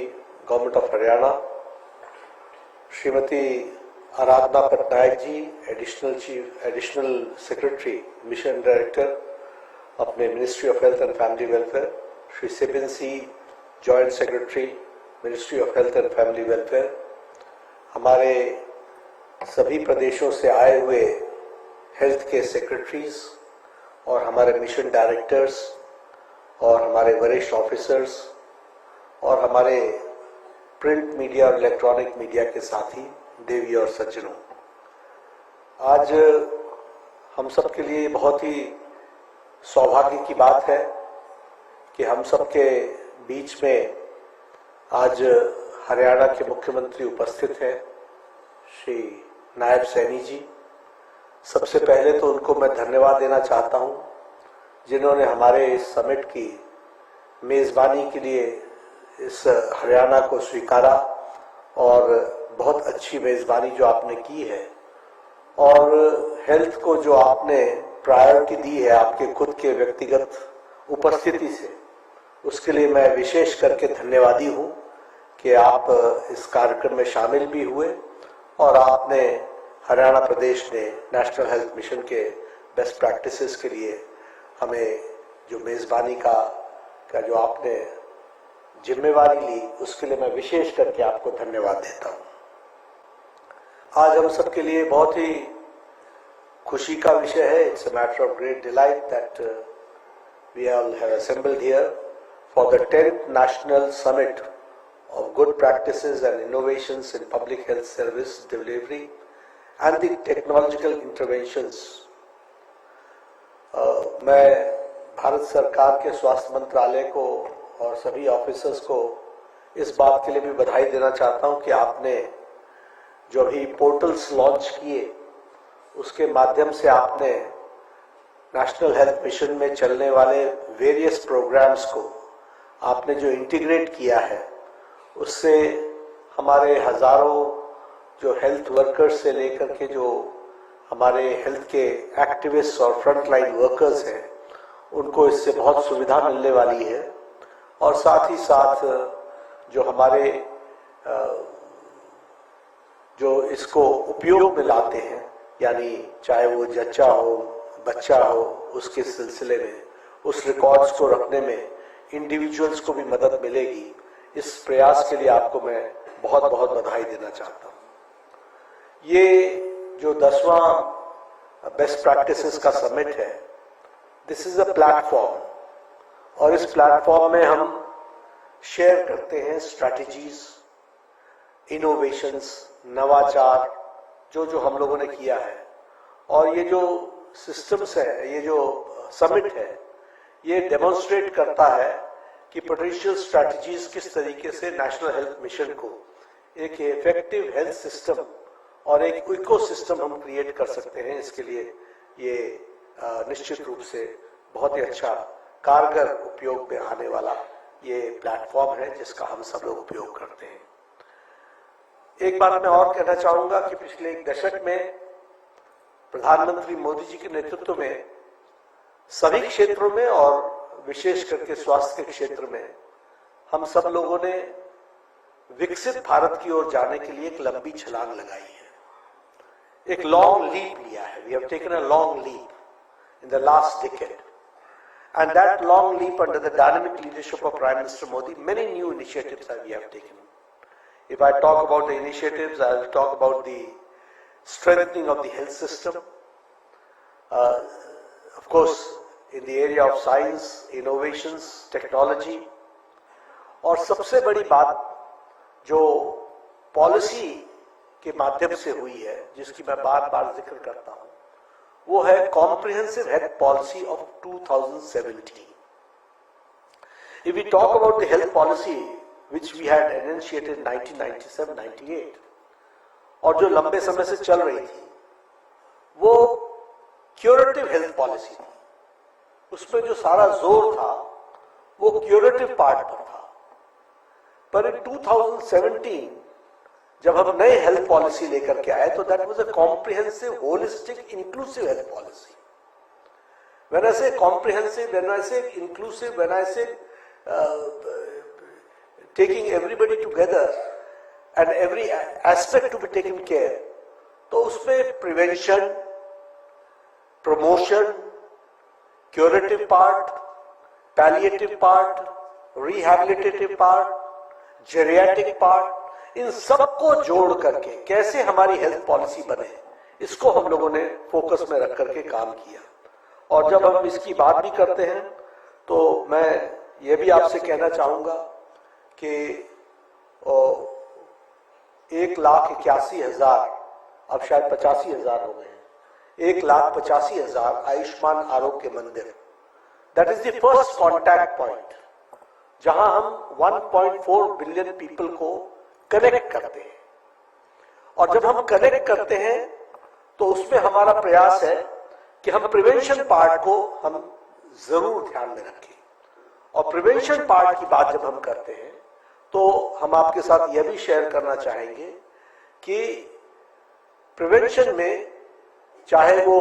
government of Haryana, Shrimati Aradhana Patnaik ji additional secretary mission director अपने ministry of health and family welfare, Shri Sibin C, joint secretary ministry of health and family welfare, हमारे सभी प्रदेशों से आए हुए health के secretaries और हमारे मिशन डायरेक्टर्स और हमारे वरिष्ठ ऑफिसर्स और हमारे प्रिंट मीडिया और इलेक्ट्रॉनिक मीडिया के साथी देवी और सज्जनों, आज हम सब के लिए बहुत ही सौभाग्य की बात है कि हम सब के बीच में आज हरियाणा के मुख्यमंत्री उपस्थित हैं, श्री नायब सैनी जी। सबसे पहले तो उनको मैं धन्यवाद देना चाहता हूं, जिन्होंने हमारे इस समिट की मेजबानी के लिए इस हरियाणा को स्वीकारा और बहुत अच्छी मेजबानी जो आपने की है और हेल्थ को जो आपने प्रायोरिटी दी है आपके खुद के व्यक्तिगत उपस्थिति से, उसके लिए मैं विशेष करके धन्यवादी हूं कि आप इस कार्यक्रम में शामिल भी हुए और आपने हरियाणा प्रदेश ने नेशनल हेल्थ मिशन के बेस्ट प्रैक्टिसेस के लिए हमें जो मेजबानी का जो आपने जिम्मेवारी ली, उसके लिए मैं विशेष करके आपको धन्यवाद देता हूं। आज हम सबके लिए बहुत ही खुशी का विषय है। It's a matter of great delight that we all have assembled here for the 10th National Summit of Good Practices and Innovations in Public Health Service Delivery and the Technological Interventions। मैं भारत सरकार के स्वास्थ्य मंत्रालय को और सभी officers को इस बात के लिए भी बधाई देना चाहता हूं कि आपने जो अभी पोर्टल्स लॉन्च किए, उसके माध्यम से आपने नेशनल हेल्थ मिशन में चलने वाले वेरियस प्रोग्राम्स को आपने जो इंटीग्रेट किया है, उससे हमारे हजारों जो हेल्थ वर्कर्स से लेकर के जो हमारे हेल्थ के एक्टिविस्ट और फ्रंटलाइन वर्कर्स हैं, उनको इससे बहुत सुविधा मिलने वाली है। और साथ ही साथ जो हमारे जो इसको उपयोग में लाते हैं, यानी चाहे वो जच्चा हो, बच्चा हो, उसके सिलसिले में उस रिकॉर्ड्स को रखने में इंडिविजुअल्स को भी मदद मिलेगी। इस प्रयास के लिए आपको मैं बहुत बहुत बधाई देना चाहता हूं। ये जो 10वां बेस्ट प्रैक्टिसेस का समिट है, दिस इज अ प्लेटफॉर्म और इस प्लेटफॉर्म में हम शेयर करते हैं स्ट्रैटेजीज, इनोवेशंस, नवाचार जो हम लोगों ने किया है। और ये जो सिस्टम्स है, ये जो समिट है, ये डेमोन्स्ट्रेट करता है कि पोटेंशियल स्ट्रैटेजीज किस तरीके से नेशनल हेल्थ मिशन को एक इफेक्टिव हेल्थ सिस्टम और एक इकोसिस्टम हम क्रिएट कर सकते हैं। इसके लिए ये निश्चित रूप से बहुत ही अच्छा कारगर उपयोग में आने वाला ये प्लेटफॉर्म है, जिसका हम सब लोग उपयोग करते हैं। एक बात मैं और कहना चाहूंगा कि पिछले एक दशक में प्रधानमंत्री मोदी जी के नेतृत्व में सभी क्षेत्रों में और विशेष करके स्वास्थ्य के क्षेत्र में हम सब लोगों ने विकसित भारत की ओर जाने के लिए एक लंबी छलांग लगाई है, एक लॉन्ग लीप लिया है। We have taken a long leap in the last decade and that long leap under the dynamic leadership of prime minister Modi, many new initiatives we have taken. If I talk about the initiatives, I will talk about the strengthening of the health system. Of course, in the area of science, innovations, technology, और सबसे बड़ी बात जो policy के माध्यम से हुई है, जिसकी मैं बार बार जिक्र करता हूं, वो है comprehensive health policy of 2017। If we talk about the health policy which we had initiated in 1997-98 और जो लंबे समय से चल रही थी, वो क्यूरेटिव हेल्थ पॉलिसी थी। उसमें जो सारा जोर था वो क्यूरेटिव पार्ट पर था। पर इन 2017 जब हम नए हेल्थ पॉलिसी लेकर के आए, तो that was a comprehensive, holistic, inclusive health policy. When I से कॉम्प्रिहेंसिव, व्हेन आई से इंक्लूसिव, व्हेन आई से taking everybody together and every aspect to be taken care, तो उसमें prevention, promotion, curative part, palliative part, rehabilitative part, geriatric part, इन सबको जोड़ करके कैसे हमारी हेल्थ पॉलिसी बने, इसको हम लोगों ने फोकस में रख करके काम किया। और जब हम इसकी बात भी करते हैं तो मैं ये भी आपसे कहना चाहूंगा कि 1,81,000, अब शायद 85,000 हो गए हैं, 1,85,000 आयुष्मान आरोग्य मंदिर, that is the first contact point, जहां हम 1.4 बिलियन पीपल को कनेक्ट करते हैं। और जब हम कनेक्ट करते हैं तो उसमें हमारा प्रयास है कि हम प्रिवेंशन पार्ट को हम जरूर ध्यान में रखें। और प्रिवेंशन पार्ट की बात जब हम करते हैं तो हम आपके साथ यह भी शेयर करना चाहेंगे कि प्रिवेंशन में चाहे वो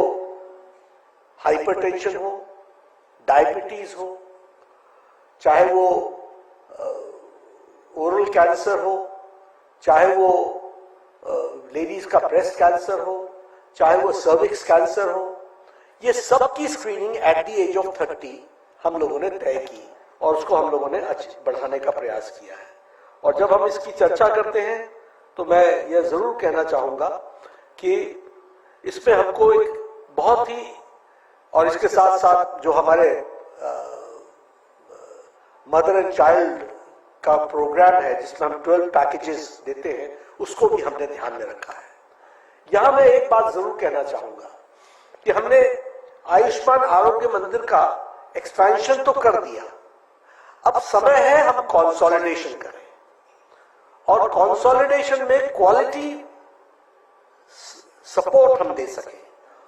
हाइपरटेंशन हो, डायबिटीज हो, चाहे वो ओरल कैंसर हो, चाहे वो लेडीज का ब्रेस्ट कैंसर हो, चाहे वो सर्विक्स कैंसर हो, ये सब की screening at the age of 30 हम लोगों ने तय की और उसको हम लोगों ने बढ़ाने का प्रयास किया है। और जब हम इसकी चर्चा करते हैं तो मैं यह जरूर कहना चाहूंगा कि इसमें हमको एक बहुत ही, और इसके साथ साथ जो हमारे मदर एंड चाइल्ड का प्रोग्राम है जिसमें हम 12 पैकेजेस देते हैं, उसको भी हमने ध्यान में रखा है। यहां मैं एक बात जरूर कहना चाहूंगा कि हमने आयुष्मान आरोग्य मंदिर का एक्सपेंशन तो कर दिया, अब समय है हम कंसोलिडेशन करें और कंसोलिडेशन में क्वालिटी सपोर्ट हम दे सके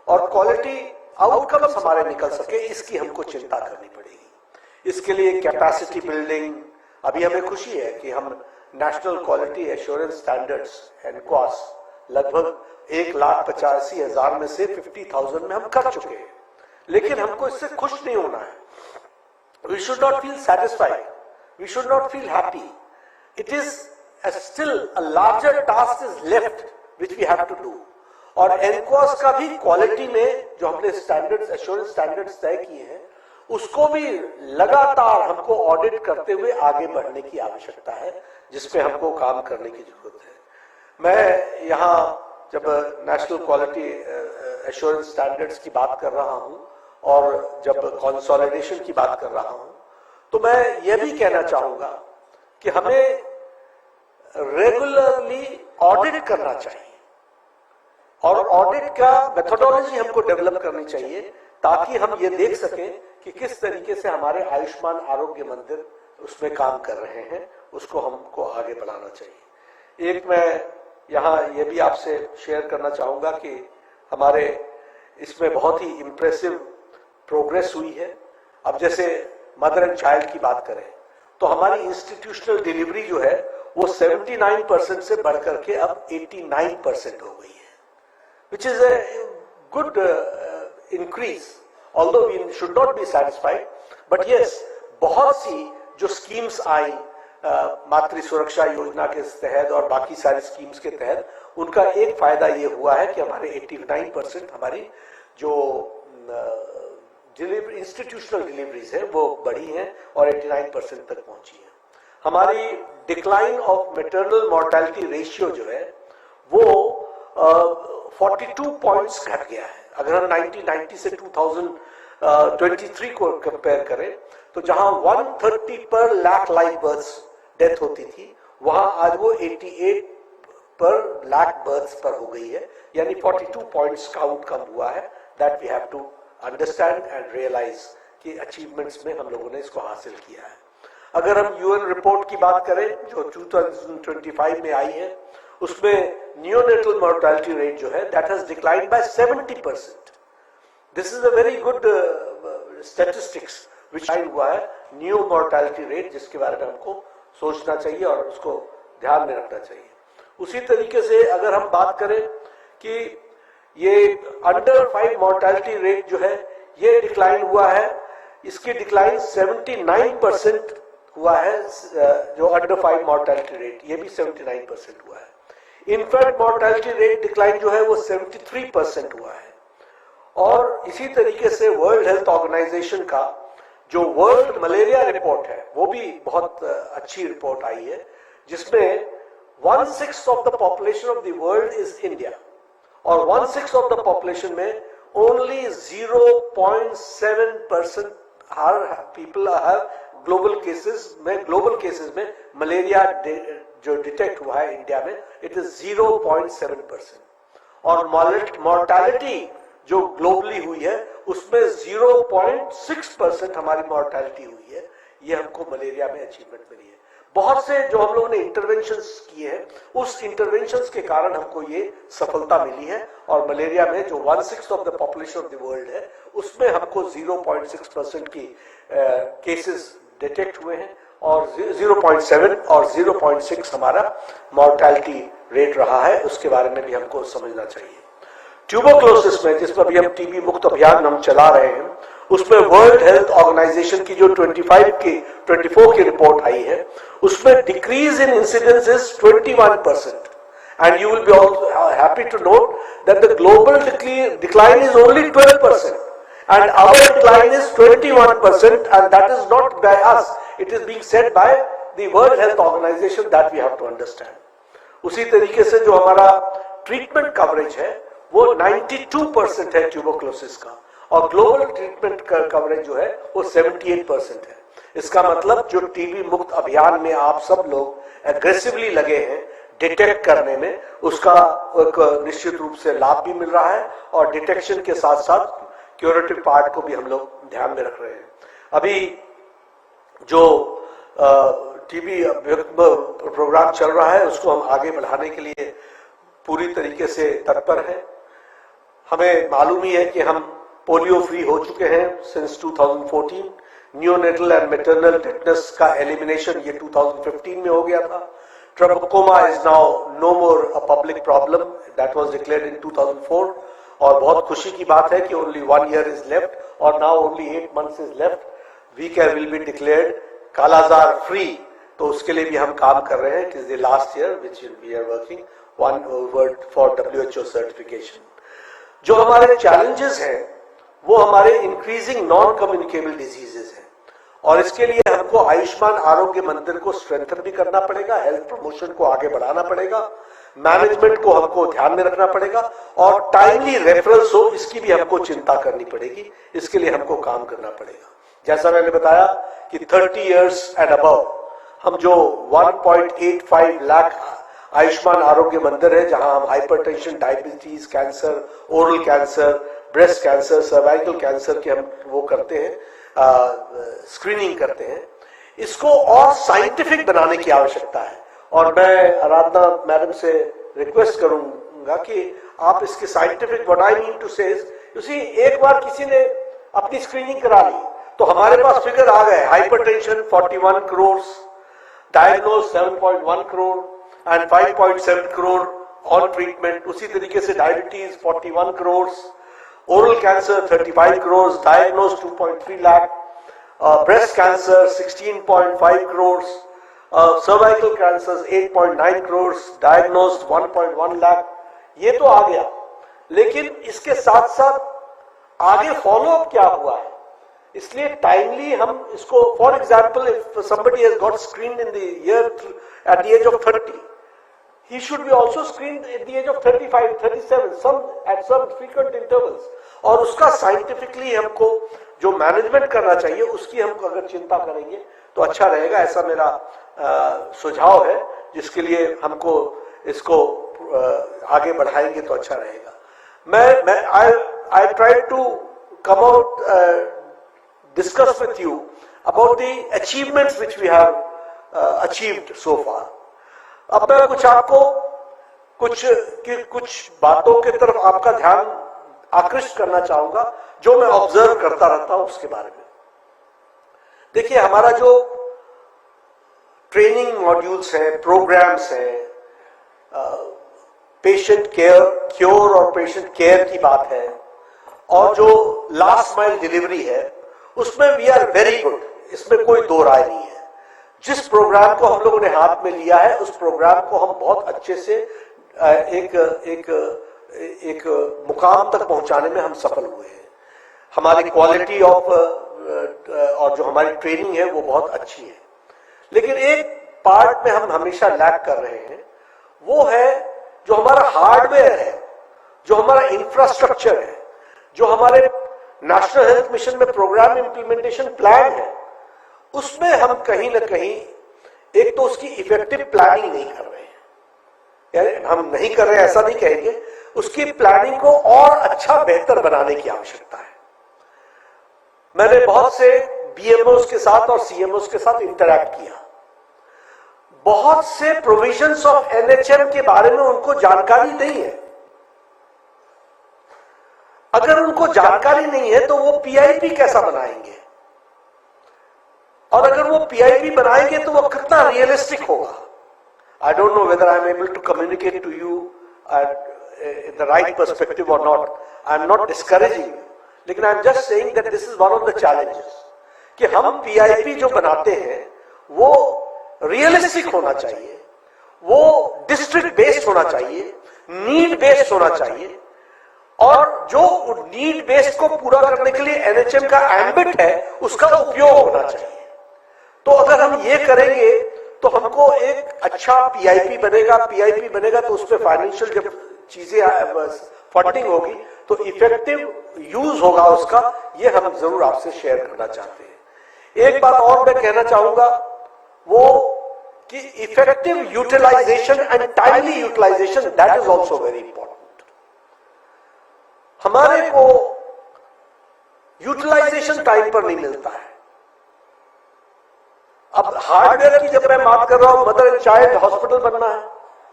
और क्वालिटी आउटकम्स हमारे निकल सके, इसकी हमको चिंता करनी पड़ेगी। इसके लिए कैपेसिटी बिल्डिंग, अभी हमें खुशी है कि हम national quality assurance standards NQAS लगभग 1,85,000 में से 50,000 में हम कर चुके हैं, लेकिन हमको इससे खुश नहीं होना है। We should not feel satisfied. We should not feel happy. It is still a larger task is left which we have to do. और एनक्वास का भी क्वालिटी में जो हमने स्टैंडर्ड्स, एश्योरेंस स्टैंडर्ड्स तय किए हैं, उसको भी लगातार हमको ऑडिट करते हुए आगे बढ़ने की आवश्यकता है, जिसपे हमको काम करने की जरूरत है। मैं यहाँ जब नेशनल क्वालिटी एश्योरेंस स्टैंडर्ड्स की बात कर रहा हूँ और जब कंसोलिडेशन की बात कर रहा हूँ, तो मैं ये भी कहना चाहूंगा कि हमें रेगुलरली ऑडिट करना चाहिए और ऑडिट का मेथोडोलॉजी हमको डेवलप करनी चाहिए ताकि हम ये देख सकें कि किस तरीके से हमारे आयुष्मान आरोग्य मंदिर उसमें काम कर रहे हैं, उसको हमको आगे बढ़ाना चाहिए। एक मैं यहाँ ये भी आपसे शेयर करना चाहूंगा कि हमारे इसमें बहुत ही इंप्रेसिव प्रोग्रेस हुई है। अब जैसे मदर एंड चाइल्ड की बात करें तो हमारी इंस्टीट्यूशनल डिलीवरी जो है वो 79% से बढ़कर के अब 89% हो गई है, which is a good increase, although we should not be satisfied, but yes, बहुत सी जो स्कीम्स आई मातृ सुरक्षा योजना के तहत और बाकी सारी स्कीम्स के तहत, उनका एक फायदा ये हुआ है कि हमारे 89% हमारी जो डिलीवरी इंस्टीट्यूशनल डिलीवरीज है वो बढ़ी हैं और 89% तक पहुंची है। हमारी decline of maternal mortality ratio जो है वो 42 पॉइंट्स घट गया है। अगर हम 1990 से 2023 को कंपेयर करें तो जहां 130 पर लाख लाइव बर्थ्स डेथ होती थी, वहां आज वो 88 पर लाख बर्थ्स पर हो गई है, यानी 42 पॉइंट्स का आउटकम हुआ है। That we have to understand and realise कि अचीवमेंट्स में हम लोगों ने इसको हासिल किया है। अगर हम यूएन रिपोर्ट की बात करें जो 2025 में आई है, उसमें नियोनेटल मोर्टेलिटी रेट जो है that has declined by 70%। This is a very good statistics which हुआ है न्यू मोर्टेलिटी रेट, जिसके बारे में हमको सोचना चाहिए और उसको ध्यान में रखना चाहिए। उसी तरीके से अगर हम बात करें कि ये अंडर 5 मोर्टेलिटी रेट जो है ये डिक्लाइन हुआ है, इसकी डिक्लाइन 79% हुआ है। जो अंडर 5 मोर्टेलिटी रेट ये भी 79% हुआ है। इन्फेंट मोर्टेलिटी रेट डिक्लाइन जो है वो 73% हुआ है। और इसी तरीके से वर्ल्ड हेल्थ ऑर्गेनाइजेशन का जो वर्ल्ड मलेरिया रिपोर्ट है वो भी बहुत अच्छी रिपोर्ट आई है, जिसमें 1/6 of the population of the world is India, और 1/6 ऑफ द पॉपुलेशन में only 0.7% her people have global cases में मलेरिया जो डिटेक्ट हुआ है इंडिया में, इट इज 0.7%। और मॉर्टेलिटी जो ग्लोबली हुई है उसमें 0.6% हमारी मॉर्टेलिटी हुई है। ये हमको मलेरिया में अचीवमेंट मिली है। बहुत से जो हम लोगों ने इंटरवेंशंस किए हैं, उस इंटरवेंशंस के कारण हमको ये सफलता मिली है, और मलेरिया में जो 1/6 of the population of the world है उसमें हमको 0.6% की केसेस डिटेक्ट हुए हैं, और 0.7 और 0.6 हमारा मॉर्टेलिटी रेट रहा है। उसके बारे में भी हमको समझना चाहिए। ट्यूबरक्लोसिस में, जिसमें अभी हम टीबी मुक्त अभियान हम चला रहे हैं, उसमें वर्ल्ड हेल्थ ऑर्गेनाइजेशन की जो 24 की रिपोर्ट आई है, उसमें decrease in incidence is 21%, and you will be also happy to note that the global decline is only 12%, and our decline is 21%, and that is not by us, it is being said by the World Health Organization, that we have to understand. उसी तरीके से जो हमारा treatment coverage है वो 92% है tuberculosis का, और ग्लोबल ट्रीटमेंट कवरेज जो है वो 78% है। इसका मतलब जो टीबी मुक्त अभियान में आप सब लोग एग्रेसिवली लगे हैं डिटेक्ट करने में, उसका एक निश्चित रूप से लाभ भी मिल रहा है, और डिटेक्शन के साथ साथ क्यूरेटिव पार्ट को भी हम लोग ध्यान में रख रहे हैं। अभी जो टीबी प्रोग्राम चल रहा है उसको हम आगे बढ़ाने के लिए पूरी तरीके से तत्पर हैं। हमें मालूम ही है कि हम पोलियो फ्री हो चुके हैं since 2014। Neonatal and maternal tetanus का एलिमिनेशन ये 2015 में हो गया था। Trachoma is now no more a public problem, that was declared in 2004, और बहुत खुशी की बात है कि ओनली 1 year इज लेफ्ट, और now only 8 months is left. We can will be declared kala azar free, तो उसके लिए भी हम काम कर रहे हैं। It is the last year which we are working for WHO certification. जो हमारे चैलेंजेस हैं वो हमारे इंक्रीजिंग नॉन कम्युनिकेबल डिजीजेस हैं, और इसके लिए हमको आयुष्मान आरोग्य मंदिर को स्ट्रेंथन भी करना पड़ेगा, हेल्थ प्रमोशन को आगे बढ़ाना पड़ेगा, मैनेजमेंट को हमको ध्यान में रखना पड़ेगा, और टाइमली रेफरल्स हो इसकी भी हमको चिंता करनी पड़ेगी। इसके लिए हमको काम करना पड़ेगा। जैसा मैंने बताया कि 30 years एंड अबव हम जो 1.85 लाख आयुष्मान आरोग्य मंदिर है, जहां हम hypertension, diabetes, cancer, oral cancer, breast cancer, cervical cancer के हम वो करते हैं, स्क्रीनिंग करते हैं, इसको और साइंटिफिक बनाने की आवश्यकता है। और मैं आराधना मैडम से रिक्वेस्ट करूंगा कि आप इसके scientific, what I mean to say, एक बार किसी ने अपनी स्क्रीनिंग करा ली तो हमारे पास फिगर आ गए, hypertension 41 crore, diagnose 7.1 crore and 5.7 crore on treatment. उसी तरीके से diabetes 41 crore, oral cancer 35 crores, diagnosed 2.3 lakh, breast cancer 16.5 crores, cervical cancers 8.9 crores, diagnosed 1.1 lakh। ये तो आ गया, लेकिन इसके साथ साथ आगे फॉलोअप क्या हुआ है, इसलिए टाइमली हम इसको, for example if somebody has got screened in the year at the age of 30, he should be also screened at the age of 35, 37, at some frequent intervals, और उसका साइंटिफिकली हमको जो मैनेजमेंट करना चाहिए उसकी हमको अगर चिंता करेंगे तो अच्छा रहेगा। ऐसा मेरा सुझाव है, जिसके लिए हमको इसको आगे बढ़ाएंगे तो अच्छा रहेगा। I tried to come out, discuss with you about the achievements which we have achieved so far. अब मैं कुछ बातों की तरफ आपका ध्यान आकृष्ट करना चाहूंगा जो मैं ऑब्जर्व करता रहता हूं उसके बारे में। देखिए, हमारा जो ट्रेनिंग मॉड्यूल्स हैं, प्रोग्राम्स हैं, पेशेंट क्योर और पेशेंट केयर की बात है, और जो लास्ट माइल डिलीवरी है, उसमें वी आर वेरी गुड, इसमें कोई दो राय नहीं है। जिस प्रोग्राम को हम लोगों ने हाथ में लिया है उस प्रोग्राम को हम बहुत अच्छे से एक एक मुकाम तक पहुंचाने में हम सफल हुए हैं। हमारी क्वालिटी ऑफ और जो हमारी ट्रेनिंग है वो बहुत अच्छी है। लेकिन एक पार्ट में हम हमेशा लैक कर रहे हैं, वो है जो हमारा हार्डवेयर है, जो हमारा इंफ्रास्ट्रक्चर है, जो हमारे नेशनल हेल्थ मिशन में प्रोग्राम इंप्लीमेंटेशन प्लान है, उसमें हम कहीं ना कहीं एक तो उसकी इफेक्टिव प्लानिंग नहीं कर रहे हैं, यानी हम नहीं कर रहे हैं ऐसा नहीं कहेंगे, उसकी प्लानिंग को और अच्छा बेहतर बनाने की आवश्यकता है। मैंने बहुत से बीएमओस के साथ और सीएमओस के साथ इंटरैक्ट किया। बहुत से प्रोविजंस ऑफ एनएचएम के बारे में उनको जानकारी नहीं है। अगर उनको जानकारी नहीं है तो वो पीआईपी कैसा बनाएंगे, और अगर वो पीआईपी बनाएंगे तो वो कितना रियलिस्टिक होगा। I don't know whether I am able to communicate to you in the right perspective और not. I am not discouraging you, लेकिन I am just saying that this is one of the challenges कि हम PIP जो बनाते हैं वो realistic होना चाहिए, वो डिस्ट्रिक्ट बेस्ड होना चाहिए, नीड बेस्ड होना चाहिए, और जो नीड बेस्ड को पूरा करने के लिए एनएचएम का एम्बिट है उसका उपयोग होना चाहिए। तो अगर हम ये करेंगे तो हमको एक अच्छा पीआईपी बनेगा। पीआईपी बनेगा तो उसमें फाइनेंशियल जब चीजें फंडिंग होगी तो इफेक्टिव यूज होगा उसका। ये हम जरूर आपसे शेयर करना चाहते हैं। एक बात और मैं कहना चाहूंगा वो कि effective utilisation and timely utilisation, that is also very important. हमारे को यूटिलाइजेशन टाइम पर नहीं मिलता है। अब हार्डवेयर की जब मैं बात कर रहा हूं, मदर एंड चाइल्ड हॉस्पिटल बनना है,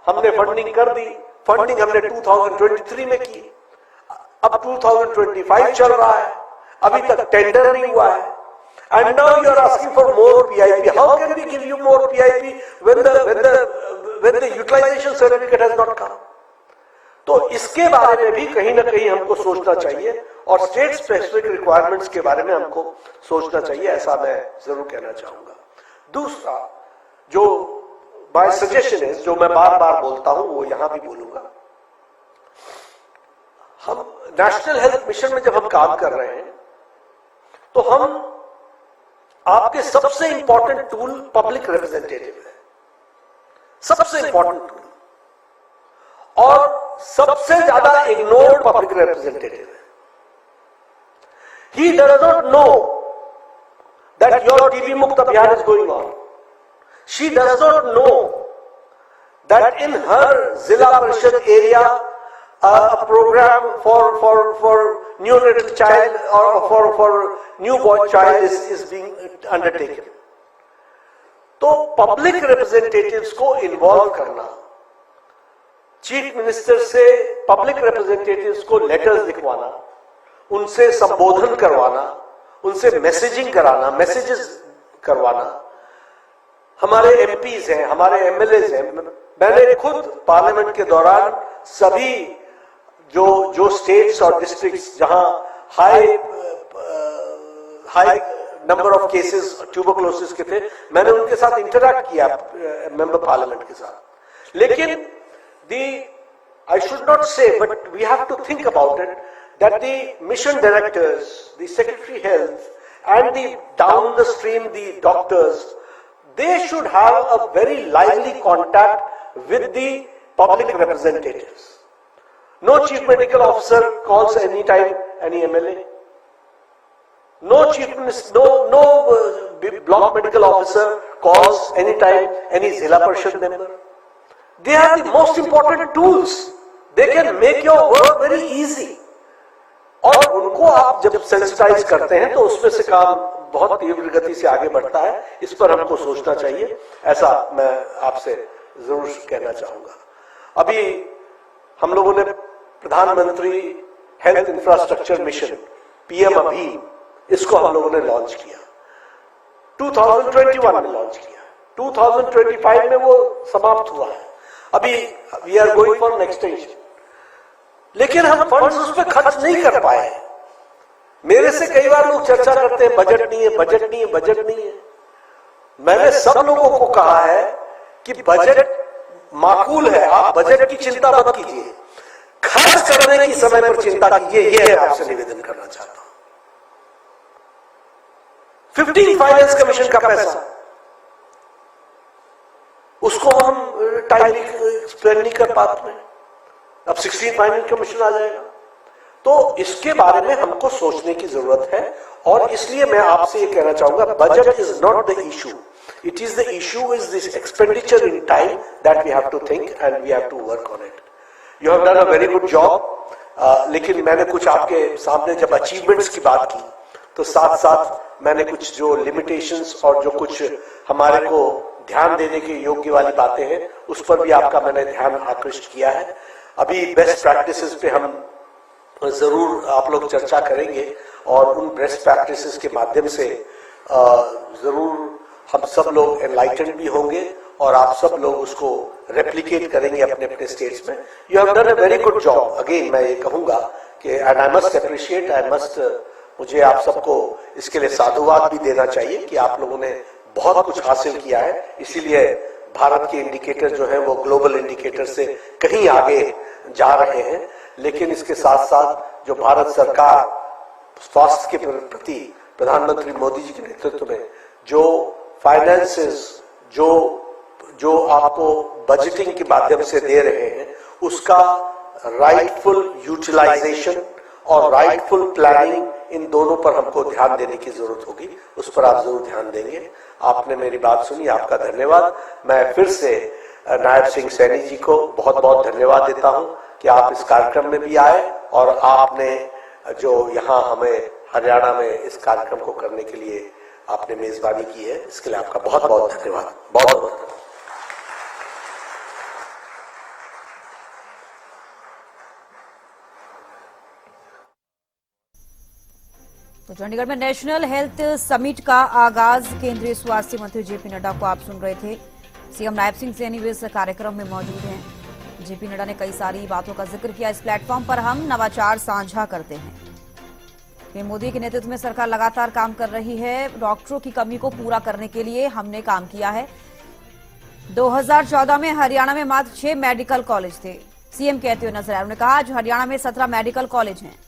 हमने फंडिंग कर दी। फंडिंग हमने 2023 में की, अब 2025 चल रहा है, अभी तक टेंडर नहीं हुआ है। And now you are asking for more PIP. How can we give you more PIP when the utilization certificate has not come? तो इसके बारे में भी कहीं ना कहीं हमको सोचना चाहिए, और स्टेट स्पेसिफिक रिक्वायरमेंट्स के बारे में हमको सोचना चाहिए, ऐसा मैं जरूर कहना चाहूंगा। दूसरा जो माय सजेशन है, जो मैं बार बार बोलता हूं वो यहां भी बोलूंगा, हम नेशनल हेल्थ मिशन में जब हम काम कर रहे हैं तो हम आपके सबसे इंपॉर्टेंट टूल पब्लिक रिप्रेजेंटेटिव है, सबसे इंपॉर्टेंट टूल, और सबसे ज्यादा इग्नोर्ड पब्लिक रिप्रेजेंटेटिव है। He does not know that your TB मुक्त अभियान is going on. She does not know that in हर जिला परिषद area a program for neonatal child or for newborn child is being undertaken. तो public representatives को involve करना, chief minister से public representatives को लेटर्स लिखवाना, उनसे संबोधन करवाना, उनसे मैसेजिंग कराना, मैसेजेस करवाना। हमारे एमपीज हैं, हमारे एमएलएज हैं। मैंने खुद पार्लियामेंट के दौरान सभी जो स्टेट्स और डिस्ट्रिक्ट्स जहां high number of cases tuberculosis के थे, मैंने उनके साथ इंटरैक्ट किया, मेंबर पार्लियामेंट के साथ। लेकिन I should not say, but we have to think about it that the mission directors, the secretary health and the down the stream the doctors, they should have a very lively contact with the public representatives. No chief medical officer calls anytime any MLA. No chief minister, no block medical officer calls anytime any Zilla Parishad member. They are the most important tools. They can make your work very easy. और उनको आप जब sensitize करते हैं तो उसमें से काम बहुत तीव्र गति से आगे बढ़ता है। इस पर हमको सोचना चाहिए, ऐसा मैं आपसे जरूर कहना चाहूंगा। अभी हम लोगों ने प्रधानमंत्री हेल्थ इंफ्रास्ट्रक्चर मिशन पीएम अभीम, इसको हम लोगों ने लॉन्च किया, 2021 में लॉन्च किया, 2025 में वो समाप्त हुआ है। अभी we are going for an extension, लेकिन हम फंड्स उस पर खर्च नहीं कर पाए। मेरे से कई बार लोग चर्चा करते हैं बजट नहीं है, बजट नहीं है, बजट नहीं है। मैंने सब लोगों को कहा है कि बजट माकूल है, आप बजट की चिंता मत कीजिए। खर्च करने की समय पर चिंता कीजिए, ये मैं आपसे निवेदन करना चाहता हूं। 15 फाइनेंस कमीशन का पैसा, उसको हम टाइमली एक्सप्लेन नहीं कर पाते हैं। अब 16 फाइनेंस कमीशन आ जाएगा, तो इसके बारे में हमको सोचने की जरूरत है। और इसलिए मैं आपसे ये कहना चाहूंगा, budget is not the issue, it is the issue is this expenditure in time that we have to think and we have to work on it. You have done a very good job. लेकिन मैंने कुछ आपके सामने जब achievements की बात की, तो साथ साथ मैंने कुछ जो लिमिटेशंस और जो कुछ हमारे को ध्यान देने के योग्य वाली बातें हैं, उस पर भी आपका मैंने ध्यान आकृष्ट किया है। अभी बेस्ट प्रैक्टिसेस पे हम जरूर आप लोग चर्चा करेंगे और उन बेस्ट प्रैक्टिसेस के माध्यम से जरूर हम सब लोग एनलाइटेंड भी होंगे और आप सब लोग उसको रेप्लिकेट करेंगे अपने अपने स्टेट्स में। You have done a very good job. Again मैं ये कहूंगा कि एंड आई मस्ट अप्रिशिएट, मुझे आप सबको इसके लिए साधुवाद भी देना चाहिए कि आप लोगों ने बहुत कुछ हासिल किया है। इसीलिए भारत के इंडिकेटर जो है वो ग्लोबल इंडिकेटर से कहीं आगे जा रहे हैं। लेकिन इसके साथ साथ जो भारत सरकार स्वास्थ्य के प्रति प्रधानमंत्री मोदी जी के नेतृत्व में जो फाइनेंसेस जो आपको बजटिंग के माध्यम से दे रहे हैं, उसका राइटफुल यूटिलाइजेशन और राइटफुल प्लानिंग, इन दोनों पर हमको ध्यान देने की जरूरत होगी। उस पर आप जरूर ध्यान देंगे। आपने मेरी बात सुनी, आपका धन्यवाद। मैं फिर से नायब सिंह सैनी जी को बहुत बहुत धन्यवाद देता हूं कि आप इस कार्यक्रम में भी आए और आपने जो यहाँ हमें हरियाणा में इस कार्यक्रम को करने के लिए आपने मेजबानी की है, इसके लिए आपका बहुत बहुत धन्यवाद। बहुत बहुत धन्यवाद। तो चंडीगढ़ में नेशनल हेल्थ समिट का आगाज, केंद्रीय स्वास्थ्य मंत्री जेपी नड्डा को आप सुन रहे थे। सीएम नायब सिंह सैनी भी इस कार्यक्रम में मौजूद हैं। जेपी नड्डा ने कई सारी बातों का जिक्र किया। इस प्लेटफॉर्म पर हम नवाचार साझा करते हैं। पीएम मोदी के नेतृत्व में सरकार लगातार काम कर रही है। डॉक्टरों की कमी को पूरा करने के लिए हमने काम किया है। 2014 में हरियाणा में मात्र 6 मेडिकल कॉलेज थे, सीएम कहते हुए नजर आए। उन्होंने कहा आज हरियाणा में 17 मेडिकल कॉलेज हैं।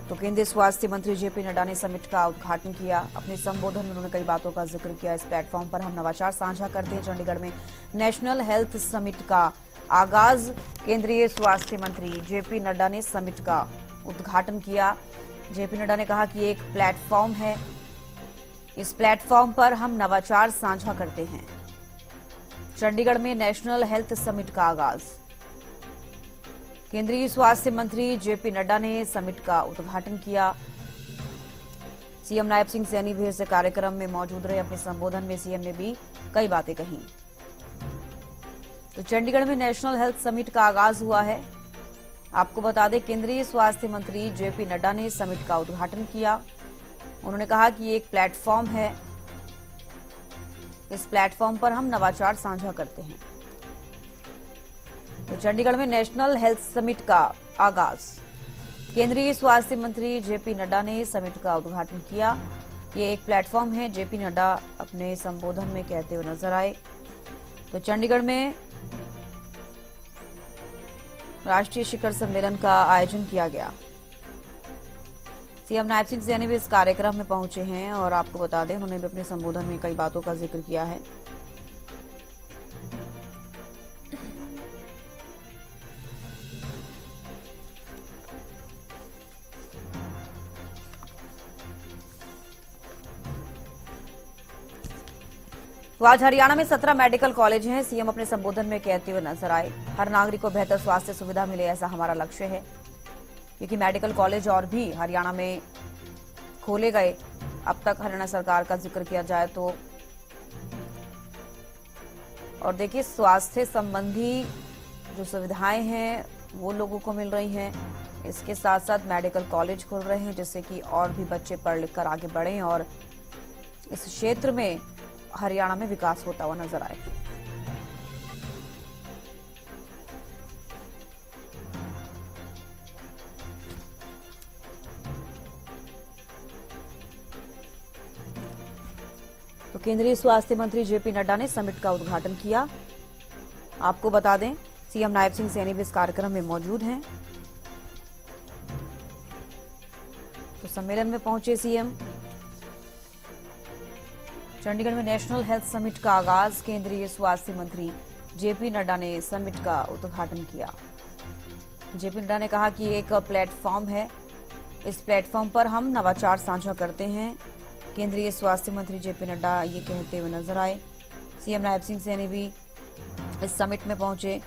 तो केंद्रीय स्वास्थ्य मंत्री जेपी नड्डा ने समिट का उद्घाटन किया। अपने संबोधन में उन्होंने कई बातों का जिक्र किया। इस प्लेटफॉर्म पर हम नवाचार साझा करते हैं। चंडीगढ़ में नेशनल हेल्थ समिट का आगाज, केंद्रीय स्वास्थ्य मंत्री जेपी नड्डा ने समिट का उद्घाटन किया। जेपी नड्डा ने कहा कि एक प्लेटफॉर्म है, इस प्लेटफॉर्म पर हम नवाचार साझा करते हैं। चंडीगढ़ में नेशनल हेल्थ समिट का आगाज, केंद्रीय स्वास्थ्य मंत्री जेपी नड्डा ने समिट का उद्घाटन किया। सीएम नायब सिंह सैनी भी इस कार्यक्रम में मौजूद रहे। अपने संबोधन में सीएम ने भी कई बातें कही। तो चंडीगढ़ में नेशनल हेल्थ समिट का आगाज हुआ है। आपको बता दें, केंद्रीय स्वास्थ्य मंत्री जेपी नड्डा ने समिट का उद्घाटन किया। उन्होंने कहा कि ये एक प्लेटफॉर्म है, इस प्लेटफॉर्म पर हम नवाचार साझा करते हैं। तो चंडीगढ़ में नेशनल हेल्थ समिट का आगाज, केंद्रीय स्वास्थ्य मंत्री जेपी नड्डा ने समिट का उद्घाटन किया। ये एक प्लेटफॉर्म है, जेपी नड्डा अपने संबोधन में कहते हुए नजर आए। तो चंडीगढ़ में राष्ट्रीय शिखर सम्मेलन का आयोजन किया गया। सीएम नायब सिंह सैनी भी इस कार्यक्रम में पहुंचे हैं और आपको बता दें, उन्होंने भी अपने संबोधन में कई बातों का जिक्र किया है। तो आज हरियाणा में 17 मेडिकल कॉलेज हैं। सीएम अपने संबोधन में कहते हुए नजर आए, हर नागरिक को बेहतर स्वास्थ्य सुविधा मिले, ऐसा हमारा लक्ष्य है। क्योंकि मेडिकल कॉलेज और भी हरियाणा में खोले गए। अब तक हरियाणा सरकार का जिक्र किया जाए तो, और देखिए, स्वास्थ्य संबंधी जो सुविधाएं हैं वो लोगों को मिल रही हैं। इसके साथ साथ मेडिकल कॉलेज खोल रहे हैं, जिससे कि और भी बच्चे पढ़ लिख कर आगे बढ़ें और इस क्षेत्र में हरियाणा में विकास होता हुआ नजर आए। तो केंद्रीय स्वास्थ्य मंत्री जेपी नड्डा ने समिट का उद्घाटन किया। आपको बता दें, सीएम नायब सिंह सैनी भी इस कार्यक्रम में मौजूद हैं। तो सम्मेलन में पहुंचे सीएम। चंडीगढ़ में नेशनल हेल्थ समिट का आगाज, केंद्रीय स्वास्थ्य मंत्री जेपी नड्डा ने समिट का उद्घाटन किया। जेपी नड्डा ने कहा कि एक प्लेटफॉर्म है, इस प्लेटफॉर्म पर हम नवाचार साझा करते हैं। केंद्रीय स्वास्थ्य मंत्री जेपी नड्डा ये कहते हुए नजर आए। सीएम नायब सिंह सैनी भी इस समिट में पहुंचे।